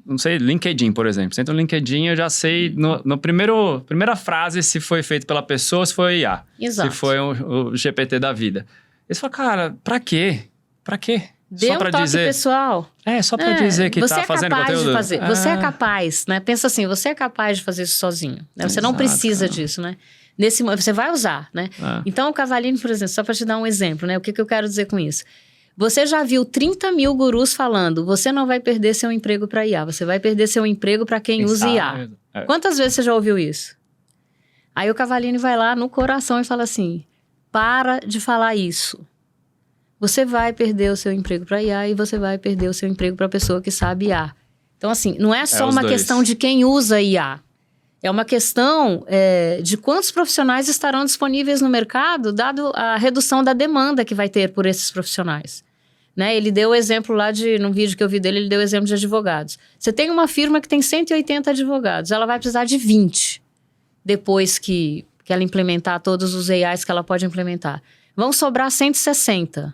Não sei, LinkedIn, por exemplo. Você entra no LinkedIn, eu já sei primeira frase se foi feito pela pessoa, se foi IA. Exato. Se foi o GPT da vida. E você fala, cara, pra quê? Pra quê? Dê só um pra toque dizer, pessoal. Só pra dizer que tá fazendo conteúdo. De fazer. Você é capaz, né? Pensa assim, você é capaz de fazer isso sozinho. Né? Você não precisa disso, né? Nesse momento, você vai usar, né? Então, o Cavallini, por exemplo, só pra te dar um exemplo, né? O que eu quero dizer com isso? Você já viu 30 mil gurus falando, você não vai perder seu emprego para IA, você vai perder seu emprego para quem usa IA. Quantas vezes você já ouviu isso? Aí o Cavallini vai lá no coração e fala assim, para de falar isso. Você vai perder o seu emprego para IA e você vai perder o seu emprego para a pessoa que sabe IA. Então, assim, não é só uma questão de quem usa IA. É uma questão de quantos profissionais estarão disponíveis no mercado, dado a redução da demanda que vai ter por esses profissionais. Né? Ele deu o exemplo lá num vídeo que eu vi dele, ele deu o exemplo de advogados. Você tem uma firma que tem 180 advogados, ela vai precisar de 20 depois que ela implementar todos os AIs que ela pode implementar. Vão sobrar 160.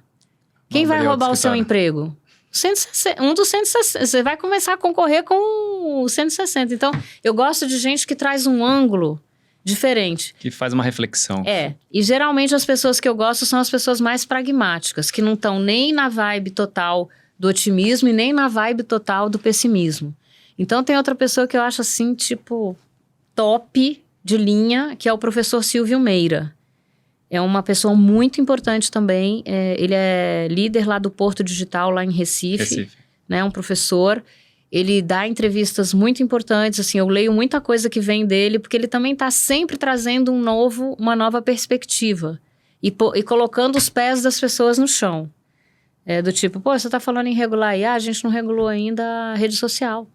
Quem vai roubar o seu emprego? 160, um dos 160. Você vai começar a concorrer com o 160. Então, eu gosto de gente que traz um ângulo diferente. Que faz uma reflexão. E geralmente as pessoas que eu gosto são as pessoas mais pragmáticas, que não estão nem na vibe total do otimismo e nem na vibe total do pessimismo. Então, tem outra pessoa que eu acho assim, tipo, top de linha, que é o professor Silvio Meira. É uma pessoa muito importante também. Ele é líder lá do Porto Digital, lá em Recife. Né? Um professor. Ele dá entrevistas muito importantes. Assim, eu leio muita coisa que vem dele, porque ele também está sempre trazendo uma nova perspectiva. E colocando os pés das pessoas no chão. Do tipo, pô, você está falando em regular IA, a gente não regulou ainda a rede social.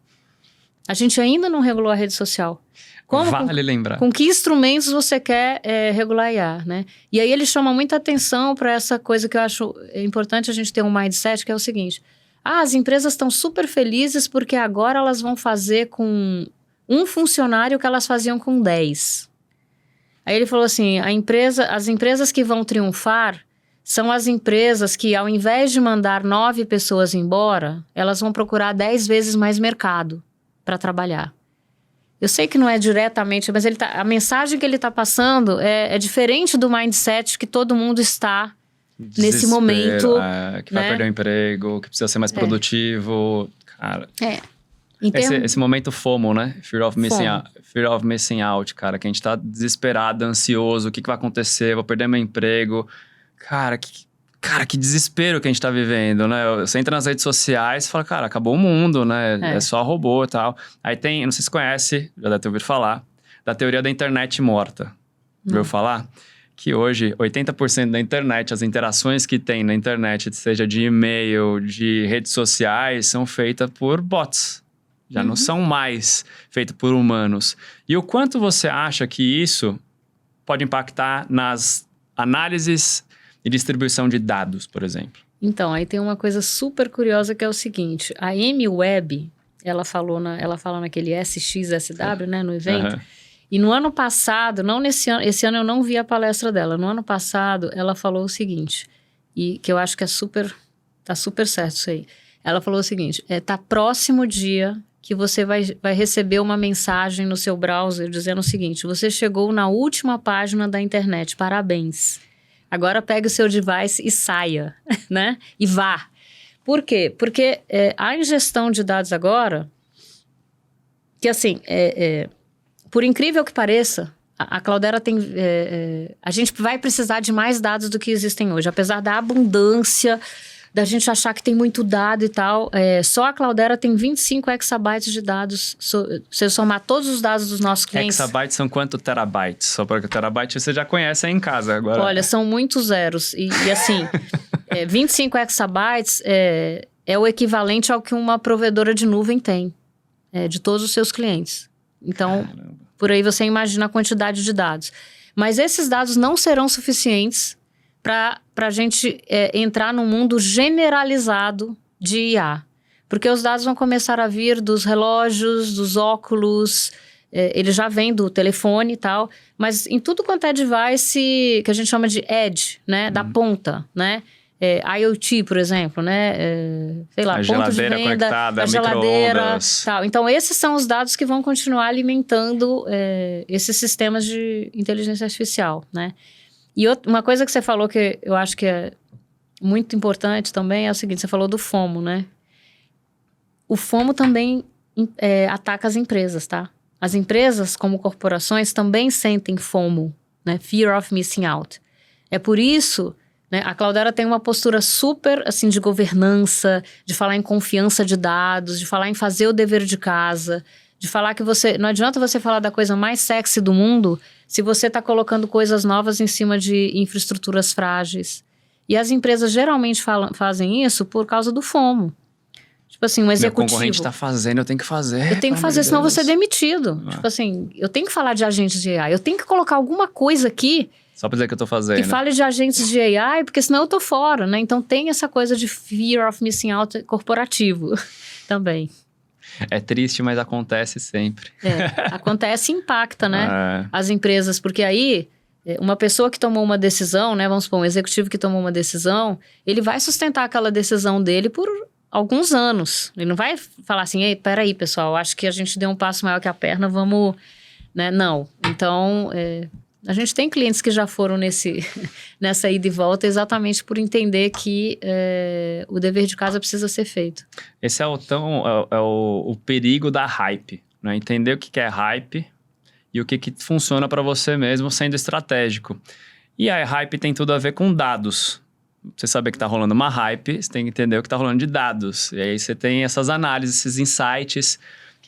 A gente ainda não regulou a rede social. Vale lembrar. Com que instrumentos você quer regular IA, né? E aí ele chama muita atenção para essa coisa que eu acho importante a gente ter um mindset, que é o seguinte. As empresas estão super felizes porque agora elas vão fazer com um funcionário o que elas faziam com 10. Aí ele falou assim, as empresas que vão triunfar são as empresas que, ao invés de mandar 9 pessoas embora, elas vão procurar 10 vezes mais mercado para trabalhar. Eu sei que não é diretamente, mas a mensagem que ele está passando é diferente do mindset que todo mundo está nesse momento. Que vai perder o emprego, que precisa ser mais produtivo. Cara, esse momento FOMO, né? Fear of missing out, cara. Que a gente tá desesperado, ansioso. O que vai acontecer? Vou perder meu emprego. Cara, que desespero que a gente tá vivendo, né? Você entra nas redes sociais e fala, cara, acabou o mundo, né? É só robô e tal. Aí tem, não sei se você conhece, já deve ter ouvido falar, da teoria da internet morta. Ouviu falar? Que hoje, 80% da internet, as interações que tem na internet, seja de e-mail, de redes sociais, são feitas por bots. Já não são mais feitas por humanos. E o quanto você acha que isso pode impactar nas análises e distribuição de dados, por exemplo? Então, aí tem uma coisa super curiosa que é o seguinte. A Amy Webb, ela fala naquele SXSW, né, no evento. E no ano passado, não nesse ano, esse ano eu não vi a palestra dela. No ano passado, ela falou o seguinte, e que eu acho que tá super certo isso aí. Ela falou o seguinte, tá próximo o dia que você vai receber uma mensagem no seu browser dizendo o seguinte, você chegou na última página da internet, parabéns. Agora pegue o seu device e saia, né? E vá. Por quê? Porque a ingestão de dados agora, que assim, por incrível que pareça, a Cloudera tem... a gente vai precisar de mais dados do que existem hoje. Apesar da abundância, da gente achar que tem muito dado e tal, só a Cloudera tem 25 exabytes de dados. Se você somar todos os dados dos nossos clientes... Exabytes são quanto terabytes? Só porque terabyte você já conhece aí em casa agora. Olha, são muitos zeros. E assim, 25 exabytes é o equivalente ao que uma provedora de nuvem tem, de todos os seus clientes. Então, por aí você imagina a quantidade de dados. Mas esses dados não serão suficientes para a gente entrar num mundo generalizado de IA. Porque os dados vão começar a vir dos relógios, dos óculos, ele já vem do telefone e tal, mas em tudo quanto é device que a gente chama de edge, né, da ponta, né? IoT, por exemplo, né? Sei lá, a ponto geladeira de venda, conectada, a geladeira, micro-ondas. tal. Então, esses são os dados que vão continuar alimentando esses sistemas de inteligência artificial, né? E uma coisa que você falou que eu acho que é muito importante também é o seguinte, você falou do FOMO, né? O FOMO também ataca as empresas, tá? As empresas, como corporações, também sentem FOMO, né? Fear of missing out. É por isso, né, a Cloudera tem uma postura super, assim, de governança, de falar em confiança de dados, de falar em fazer o dever de casa, de falar que não adianta você falar da coisa mais sexy do mundo se você está colocando coisas novas em cima de infraestruturas frágeis. E as empresas geralmente fazem isso por causa do FOMO. Tipo assim, um executivo... Meu concorrente está fazendo, eu tenho que fazer. Eu tenho que fazer, senão eu vou ser demitido. Tipo assim, eu tenho que falar de agentes de AI. Eu tenho que colocar alguma coisa aqui... Só pra dizer que eu tô fazendo. Que fale de agentes de AI, porque senão eu tô fora, né? Então tem essa coisa de fear of missing out corporativo também. É triste, mas acontece sempre. Acontece e impacta, né? As empresas, porque aí... Uma pessoa que tomou uma decisão, né? Vamos supor, um executivo que tomou uma decisão, ele vai sustentar aquela decisão dele por alguns anos. Ele não vai falar assim, ei, peraí, pessoal, acho que a gente deu um passo maior que a perna, vamos... Né? Não. Então, A gente tem clientes que já foram nessa ida e volta exatamente por entender que o dever de casa precisa ser feito. Esse é o perigo da hype, né? Entender o que é hype e o que funciona para você mesmo sendo estratégico. E a hype tem tudo a ver com dados. Você saber que está rolando uma hype, você tem que entender o que está rolando de dados. E aí você tem essas análises, esses insights.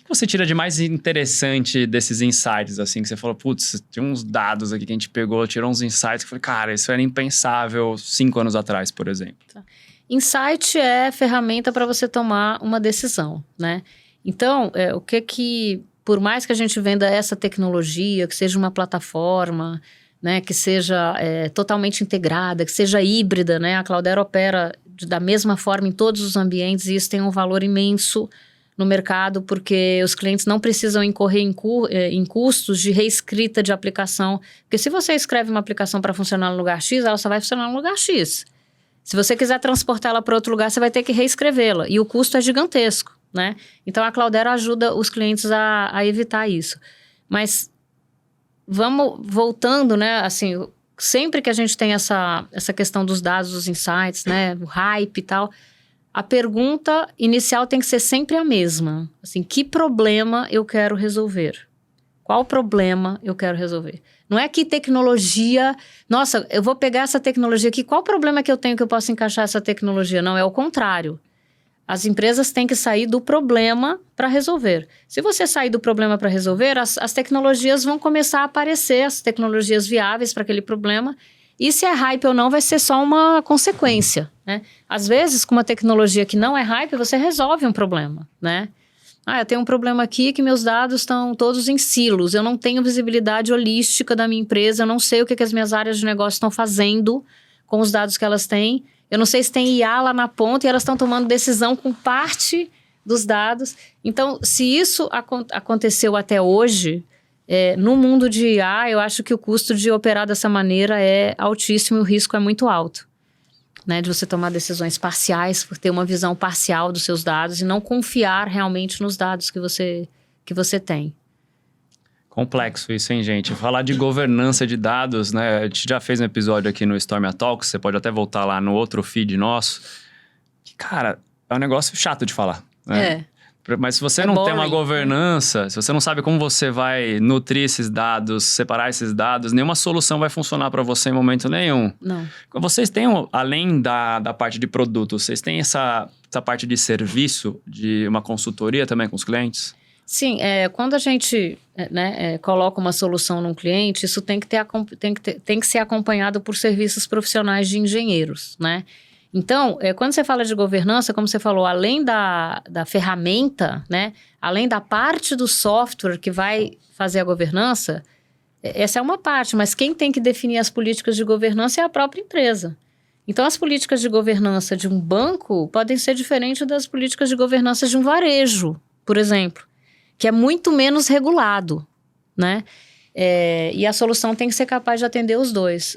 O que você tira de mais interessante desses insights, assim, que você falou, putz, tinha uns dados aqui que a gente pegou, tirou uns insights, que eu falei, cara, isso era impensável 5 anos atrás, por exemplo. Tá. Insight é ferramenta para você tomar uma decisão, né? Então, o que, por mais que a gente venda essa tecnologia, que seja uma plataforma, né, que seja totalmente integrada, que seja híbrida, né? A Cloudera opera da mesma forma em todos os ambientes e isso tem um valor imenso no mercado, porque os clientes não precisam incorrer em custos de reescrita de aplicação. Porque se você escreve uma aplicação para funcionar no lugar X, ela só vai funcionar no lugar X. Se você quiser transportá-la para outro lugar, você vai ter que reescrevê-la. E o custo é gigantesco, né? Então, a Cloudera ajuda os clientes a evitar isso. Mas vamos voltando, né? Assim, sempre que a gente tem essa questão dos dados, dos insights, né? O hype e tal, a pergunta inicial tem que ser sempre a mesma. Assim, que problema eu quero resolver? Qual problema eu quero resolver? Não é que tecnologia... Nossa, eu vou pegar essa tecnologia aqui. Qual problema que eu tenho que eu possa encaixar essa tecnologia? Não, é o contrário. As empresas têm que sair do problema para resolver. Se você sair do problema para resolver, as tecnologias vão começar a aparecer, as tecnologias viáveis para aquele problema. E se é hype ou não, vai ser só uma consequência, né? Às vezes, com uma tecnologia que não é hype, você resolve um problema, né? Eu tenho um problema aqui que meus dados estão todos em silos. Eu não tenho visibilidade holística da minha empresa. Eu não sei o que as minhas áreas de negócio estão fazendo com os dados que elas têm. Eu não sei se tem IA lá na ponta e elas estão tomando decisão com parte dos dados. Então, se isso aconteceu até hoje... no mundo de IA, eu acho que o custo de operar dessa maneira é altíssimo e o risco é muito alto, né? De você tomar decisões parciais, por ter uma visão parcial dos seus dados e não confiar realmente nos dados que você tem. Complexo isso, hein, gente? Falar de governança de dados, né? A gente já fez um episódio aqui no Storm Talks, você pode até voltar lá no outro feed nosso. Que, cara, é um negócio chato de falar, né? Mas se você não tem uma governança, se você não sabe como você vai nutrir esses dados, separar esses dados, nenhuma solução vai funcionar para você em momento nenhum. Não. Vocês têm, além da parte de produto, vocês têm essa parte de serviço, de uma consultoria também com os clientes? Sim, quando a gente coloca uma solução num cliente, isso tem que ser acompanhado por serviços profissionais de engenheiros, né? Então, quando você fala de governança, como você falou, além da ferramenta, né? Além da parte do software que vai fazer a governança, essa é uma parte, mas quem tem que definir as políticas de governança é a própria empresa. Então, as políticas de governança de um banco podem ser diferentes das políticas de governança de um varejo, por exemplo, que é muito menos regulado, né? E a solução tem que ser capaz de atender os dois.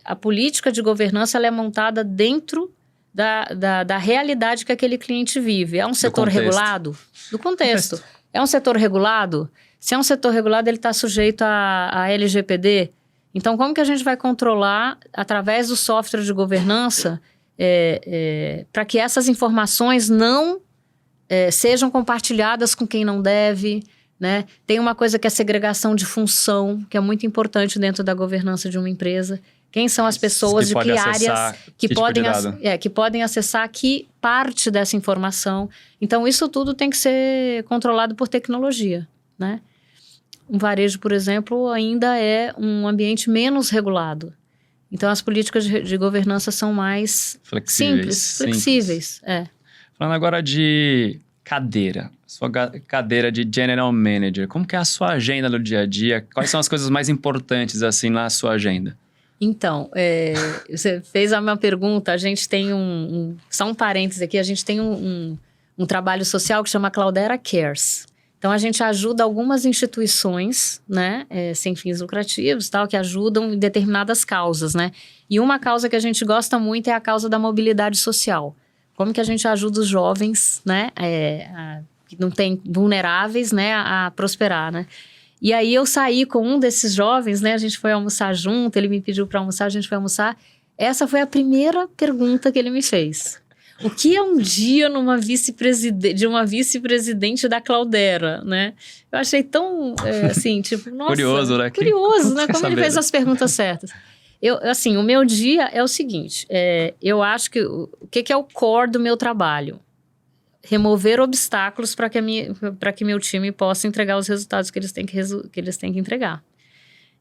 A política de governança ela é montada dentro da realidade que aquele cliente vive. É um setor regulado? Do contexto. É um setor regulado? Se é um setor regulado, ele está sujeito a LGPD. Então, como que a gente vai controlar, através do software de governança, para que essas informações não sejam compartilhadas com quem não deve, né? Tem uma coisa que é a segregação de função, que é muito importante dentro da governança de uma empresa. Quem são as pessoas de que áreas que podem acessar que parte dessa informação. Então, isso tudo tem que ser controlado por tecnologia, né? Um varejo, por exemplo, ainda é um ambiente menos regulado. Então, as políticas de governança são mais flexíveis. Falando agora de cadeira, sua cadeira de General Manager, como que é a sua agenda no dia a dia? Quais são as coisas mais importantes, assim, na sua agenda? Então, você fez a minha pergunta, a gente tem só um parênteses aqui, a gente tem um trabalho social que chama Cloudera Cares. Então, a gente ajuda algumas instituições, né, sem fins lucrativos, tal, que ajudam em determinadas causas, né? E uma causa que a gente gosta muito é a causa da mobilidade social. Como que a gente ajuda os jovens, né, que não tem vulneráveis, né, a prosperar, né? E aí eu saí com um desses jovens, né? A gente foi almoçar junto, ele me pediu para almoçar, a gente foi almoçar. Essa foi a primeira pergunta que ele me fez. O que é um dia de uma vice-presidente da Cloudera, né? Eu achei tão, assim, tipo, nossa... Curioso, né? Curioso, né? Como ele fez as perguntas certas. Assim, o meu dia é o seguinte, eu acho que o que é o core do meu trabalho? Remover obstáculos para que meu time possa entregar os resultados que eles têm que entregar.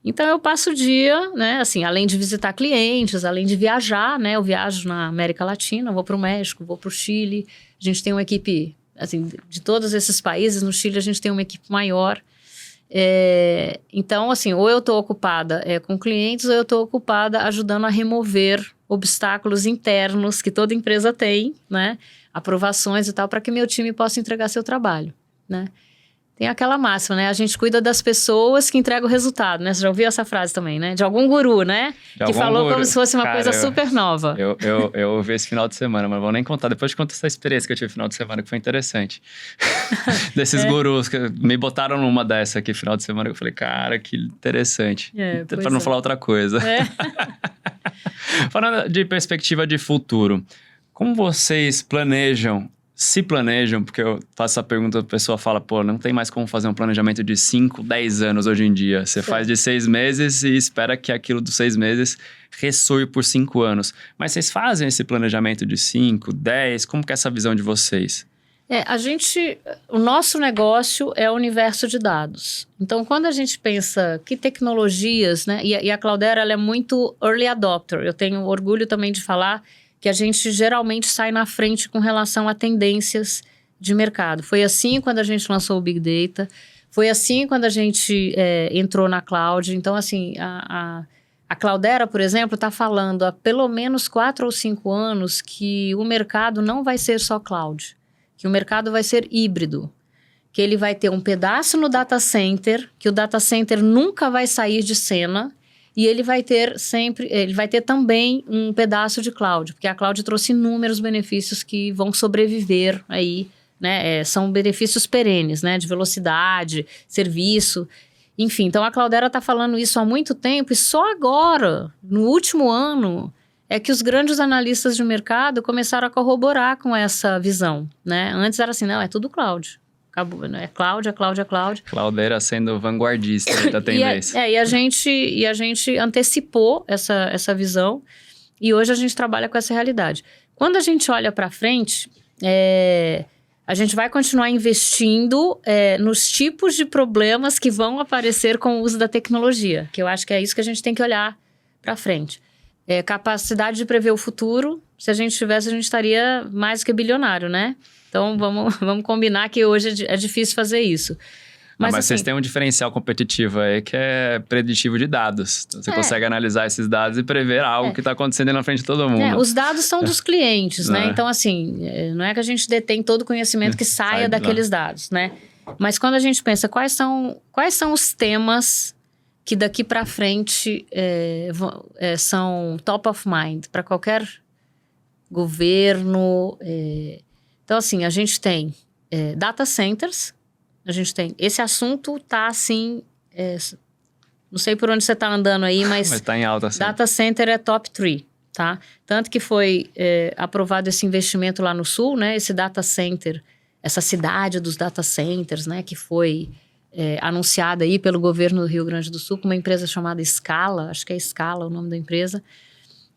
Então, eu passo o dia, né, assim, além de visitar clientes, além de viajar, né, eu viajo na América Latina, vou para o México, vou para o Chile, a gente tem uma equipe, assim, de todos esses países, no Chile a gente tem uma equipe maior. Então, assim, ou eu estou ocupada com clientes, ou eu estou ocupada ajudando a remover obstáculos internos que toda empresa tem, né, aprovações e tal, para que meu time possa entregar seu trabalho, né. Tem aquela máxima, né? A gente cuida das pessoas que entregam o resultado, né? Você já ouviu essa frase também, né? De algum guru, né? Que falou como se fosse uma coisa super nova. Eu ouvi esse final de semana, mas não vou nem contar. Depois de contar essa experiência que eu tive no final de semana, que foi interessante. Desses gurus que me botaram numa dessa aqui final de semana, eu falei, cara, que interessante. Pra não falar outra coisa. Falando de perspectiva de futuro, como vocês se planejam, porque eu faço essa pergunta, a pessoa fala, pô, não tem mais como fazer um planejamento de 5, 10 anos hoje em dia. Você faz de 6 meses e espera que aquilo dos 6 meses ressoe por 5 anos. Mas vocês fazem esse planejamento de 5, 10? Como que é essa visão de vocês? O nosso negócio é o universo de dados. Então, quando a gente pensa que tecnologias, né? E a Cloudera, ela é muito early adopter. Eu tenho orgulho também de falar que a gente geralmente sai na frente com relação a tendências de mercado. Foi assim quando a gente lançou o Big Data, foi assim quando a gente entrou na cloud. Então, assim, a Cloudera, por exemplo, está falando há pelo menos 4 ou 5 anos que o mercado não vai ser só cloud, que o mercado vai ser híbrido, que ele vai ter um pedaço no data center, que o data center nunca vai sair de cena, e ele vai ter também um pedaço de cloud, porque a cloud trouxe inúmeros benefícios que vão sobreviver aí, né? São benefícios perenes, né? De velocidade, serviço, enfim. Então, a Cloudera está falando isso há muito tempo e só agora, no último ano, é que os grandes analistas de mercado começaram a corroborar com essa visão, né? Antes era assim, não, é tudo cloud. Acabou, né? É cloud. Cloudera sendo vanguardista da tendência. E a gente antecipou essa visão e hoje a gente trabalha com essa realidade. Quando a gente olha para frente, a gente vai continuar investindo nos tipos de problemas que vão aparecer com o uso da tecnologia, que eu acho que é isso que a gente tem que olhar para frente. Capacidade de prever o futuro, se a gente tivesse, a gente estaria mais do que bilionário, né? Então, vamos combinar que hoje é difícil fazer isso. Mas assim, vocês têm um diferencial competitivo aí que é preditivo de dados. Então, você consegue analisar esses dados e prever algo que está acontecendo na frente de todo mundo. Os dados são dos clientes, né? Então, assim, não é que a gente detém todo o conhecimento que saia daqueles dados, né? Mas quando a gente pensa quais são os temas que daqui para frente são top of mind para qualquer governo. Então, assim, a gente tem data centers, a gente tem... Esse assunto tá, assim... não sei por onde você tá andando aí, mas tá em alta, sim. Data center é top 3, tá? Tanto que foi aprovado esse investimento lá no Sul, né? Esse data center, essa cidade dos data centers, né? Que foi anunciada aí pelo governo do Rio Grande do Sul com uma empresa chamada Scala, acho que é Scala o nome da empresa,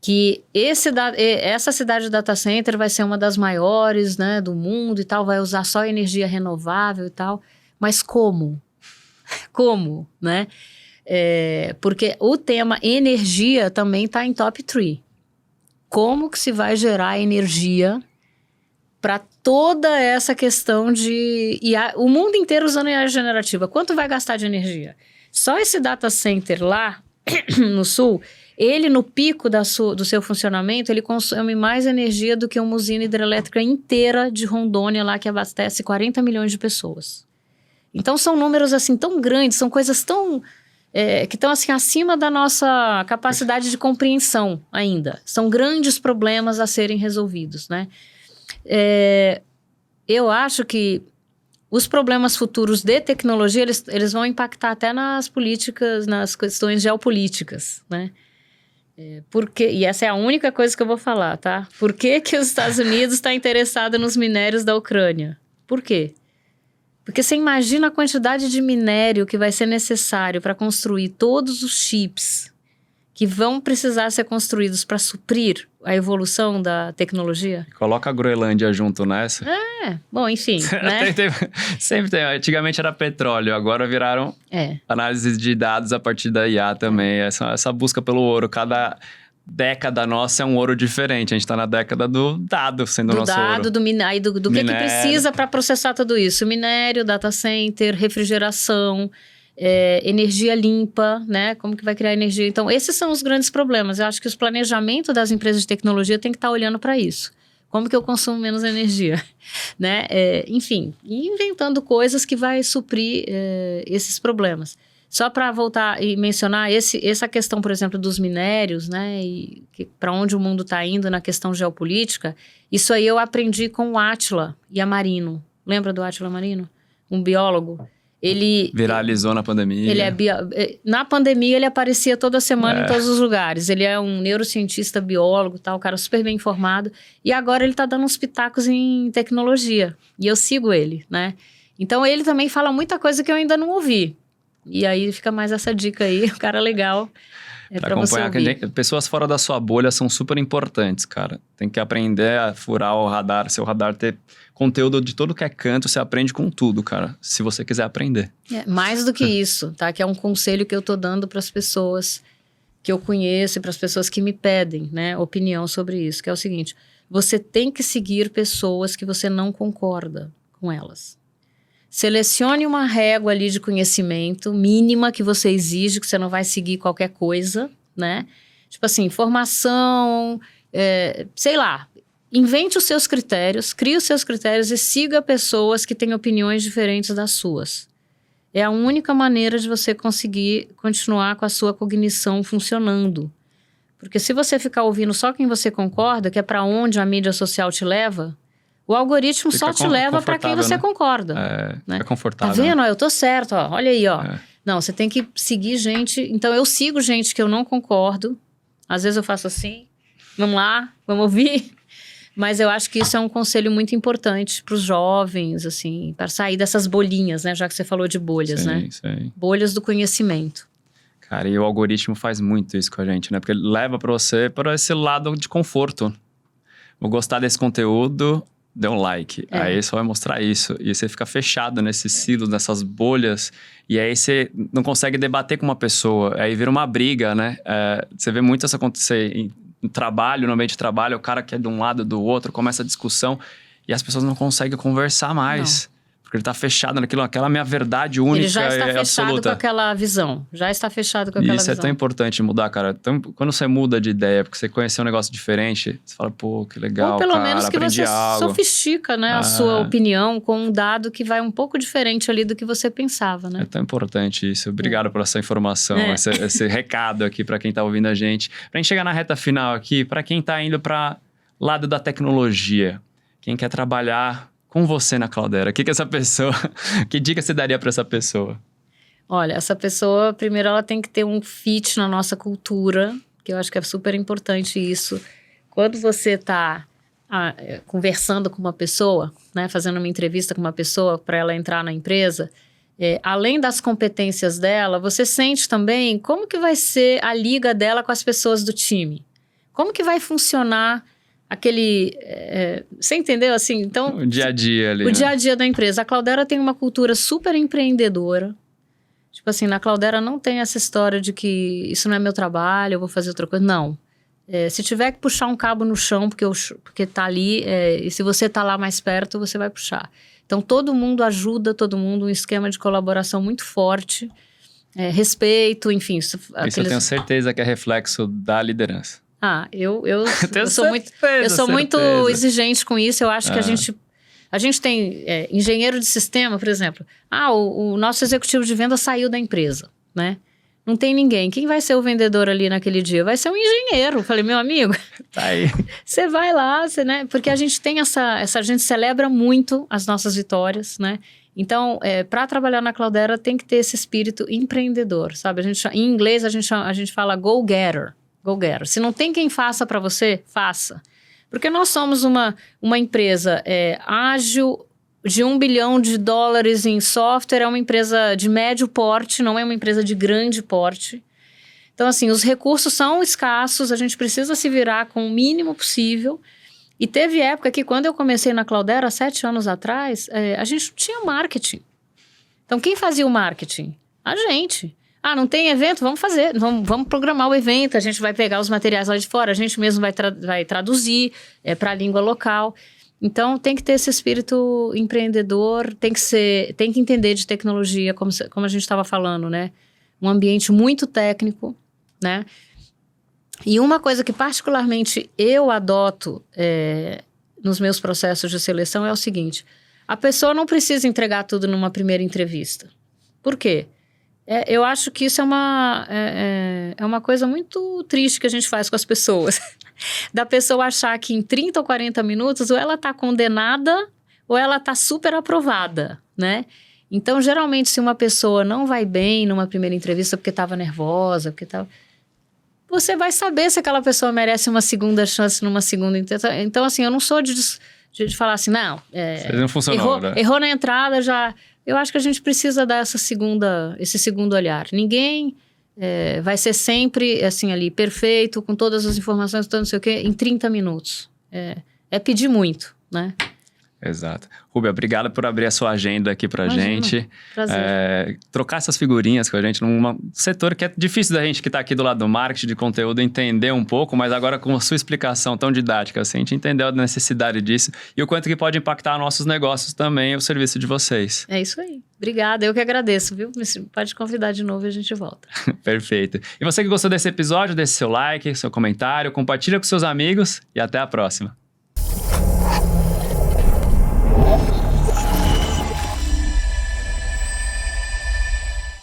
que essa cidade de data center vai ser uma das maiores, né, do mundo e tal, vai usar só energia renovável e tal. Mas como? Como, né? Porque o tema energia também está em top 3. Como que se vai gerar energia para toda essa questão de... o mundo inteiro usando IA generativa. Quanto vai gastar de energia? Só esse data center lá no Sul... Ele, no pico do seu funcionamento, ele consome mais energia do que uma usina hidrelétrica inteira de Rondônia lá, que abastece 40 milhões de pessoas. Então, são números, assim, tão grandes, são coisas tão... que estão, assim, acima da nossa capacidade de compreensão ainda. São grandes problemas a serem resolvidos, né? Eu acho que os problemas futuros de tecnologia, eles vão impactar até nas políticas, nas questões geopolíticas, né? E essa é a única coisa que eu vou falar, tá? Por que os Estados Unidos está interessado nos minérios da Ucrânia? Por quê? Porque você imagina a quantidade de minério que vai ser necessário para construir todos os chips que vão precisar ser construídos para suprir a evolução da tecnologia? Coloca a Groenlândia junto nessa. Bom, enfim, né? Sempre tem. Antigamente era petróleo, agora viraram análises de dados a partir da IA também. Essa busca pelo ouro, cada década nossa é um ouro diferente. A gente está na década do dado sendo o nosso ouro. Do que precisa para processar tudo isso. Minério, data center, refrigeração, energia limpa, né? Como que vai criar energia? Então, esses são os grandes problemas. Eu acho que o planejamento das empresas de tecnologia tem que estar olhando para isso. Como que eu consumo menos energia, né? Enfim, inventando coisas que vai suprir esses problemas. Só para voltar e mencionar essa questão, por exemplo, dos minérios, né? E para onde o mundo está indo na questão geopolítica, isso aí eu aprendi com o Átila Yamarino. Lembra do Átila Yamarino? Um biólogo. Ele viralizou na pandemia. Na pandemia, ele aparecia toda semana em todos os lugares. Ele é um neurocientista, biólogo, tal, um cara super bem informado. E agora ele está dando uns pitacos em tecnologia. E eu sigo ele, né? Então, ele também fala muita coisa que eu ainda não ouvi. E aí fica mais essa dica aí, o cara legal. Pra você ouvir. Pessoas fora da sua bolha são super importantes, cara. Tem que aprender a furar o radar, seu radar ter conteúdo de todo que é canto, você aprende com tudo, cara, se você quiser aprender. Mais do que isso, tá? Que é um conselho que eu tô dando para as pessoas que eu conheço e para as pessoas que me pedem, né, opinião sobre isso, que é o seguinte: você tem que seguir pessoas que você não concorda com elas. Selecione uma régua ali de conhecimento mínima que você exige, que você não vai seguir qualquer coisa, né? Tipo assim, formação, sei lá. Invente os seus critérios, crie os seus critérios e siga pessoas que têm opiniões diferentes das suas. É a única maneira de você conseguir continuar com a sua cognição funcionando. Porque se você ficar ouvindo só quem você concorda, que é para onde a mídia social te leva, o algoritmo só te leva para quem você concorda. Né? É confortável. Tá vendo? Eu tô certo, ó. Olha aí, ó. Não, você tem que seguir gente. Então, eu sigo gente que eu não concordo. Às vezes eu faço assim. Vamos lá, vamos ouvir. Mas eu acho que isso é um conselho muito importante para os jovens, assim, para sair dessas bolinhas, né? Já que você falou de bolhas, né? Sim. Bolhas do conhecimento. Cara, e o algoritmo faz muito isso com a gente, né? Porque ele leva para você para esse lado de conforto. Vou gostar desse conteúdo, dê um like. Aí só vai mostrar isso. E você fica fechado nesses silos, nessas bolhas. E aí você não consegue debater com uma pessoa. Aí vira uma briga, né? Você vê muito isso acontecer no trabalho, no ambiente de trabalho. O cara que é de um lado do outro, começa a discussão. E as pessoas não conseguem conversar mais. Não. Porque ele está fechado naquilo, aquela minha verdade única e absoluta. Ele já está fechado com aquela visão. Já está fechado com aquela visão. E isso é tão importante mudar, cara. Então, quando você muda de ideia, porque você conheceu um negócio diferente, você fala, pô, que legal, ou pelo cara, menos que você sofistica, né, a sua opinião com um dado que vai um pouco diferente ali do que você pensava, né? É tão importante isso. Obrigado por essa informação, esse recado aqui para quem está ouvindo a gente. Para a gente chegar na reta final aqui, para quem está indo para lado da tecnologia, quem quer trabalhar com você na Cloudera, que dica você daria para essa pessoa? Olha, essa pessoa, primeiro ela tem que ter um fit na nossa cultura, que eu acho que é super importante isso. Quando você está conversando com uma pessoa, né, fazendo uma entrevista com uma pessoa para ela entrar na empresa, além das competências dela, você sente também como que vai ser a liga dela com as pessoas do time. Como que vai funcionar aquele... você entendeu? Assim, então, o dia a dia ali. O dia a dia da empresa. A Cloudera tem uma cultura super empreendedora. Tipo assim, na Cloudera não tem essa história de que isso não é meu trabalho, eu vou fazer outra coisa. Não. Se tiver que puxar um cabo no chão, porque tá ali, e se você tá lá mais perto, você vai puxar. Então, todo mundo ajuda todo mundo, um esquema de colaboração muito forte, respeito, enfim. Isso eu tenho certeza que é reflexo da liderança. Eu sou muito exigente com isso. Eu acho que a gente tem engenheiro de sistema, por exemplo. O nosso executivo de venda saiu da empresa, né? Não tem ninguém. Quem vai ser o vendedor ali naquele dia? Vai ser um engenheiro. Eu falei, meu amigo, tá aí. Você vai lá, né? Porque a gente tem a gente celebra muito as nossas vitórias, né? Então, para trabalhar na Cloudera tem que ter esse espírito empreendedor, sabe? Em inglês a gente fala go-getter, go-getter. Se não tem quem faça para você, faça. Porque nós somos uma empresa ágil, de $1 bilhão em software, é uma empresa de médio porte, não é uma empresa de grande porte. Então, assim, os recursos são escassos, a gente precisa se virar com o mínimo possível. E teve época que, quando eu comecei na Cloudera, 7 anos atrás, a gente não tinha marketing. Então, quem fazia o marketing? A gente. Ah, não tem evento? Vamos fazer. Vamos programar o evento, a gente vai pegar os materiais lá de fora, a gente mesmo vai traduzir para a língua local. Então, tem que ter esse espírito empreendedor, tem que entender de tecnologia, como a gente estava falando, né? Um ambiente muito técnico, né? E uma coisa que particularmente eu adoto nos meus processos de seleção é o seguinte: a pessoa não precisa entregar tudo numa primeira entrevista. Por quê? Eu acho que isso é uma coisa muito triste que a gente faz com as pessoas. Da pessoa achar que em 30 ou 40 minutos ou ela está condenada ou ela está super aprovada, né? Então, geralmente, se uma pessoa não vai bem numa primeira entrevista porque estava nervosa, você vai saber se aquela pessoa merece uma segunda chance numa segunda entrevista. Então, assim, eu não sou de falar assim, não, não funcionou, errou na entrada, já... Eu acho que a gente precisa dar esse segundo olhar. Ninguém vai ser sempre, assim, ali, perfeito, com todas as informações, não sei o quê, em 30 minutos. É pedir muito, né? Exato. Rúbia, obrigado por abrir a sua agenda aqui pra gente. Prazer. Trocar essas figurinhas com a gente num setor que é difícil da gente que tá aqui do lado do marketing de conteúdo entender um pouco, mas agora com a sua explicação tão didática, assim, a gente entendeu a necessidade disso e o quanto que pode impactar nossos negócios também, o serviço de vocês. É isso aí. Obrigada, eu que agradeço, viu? Pode convidar de novo e a gente volta. Perfeito. E você que gostou desse episódio, deixe seu like, seu comentário, compartilha com seus amigos e até a próxima.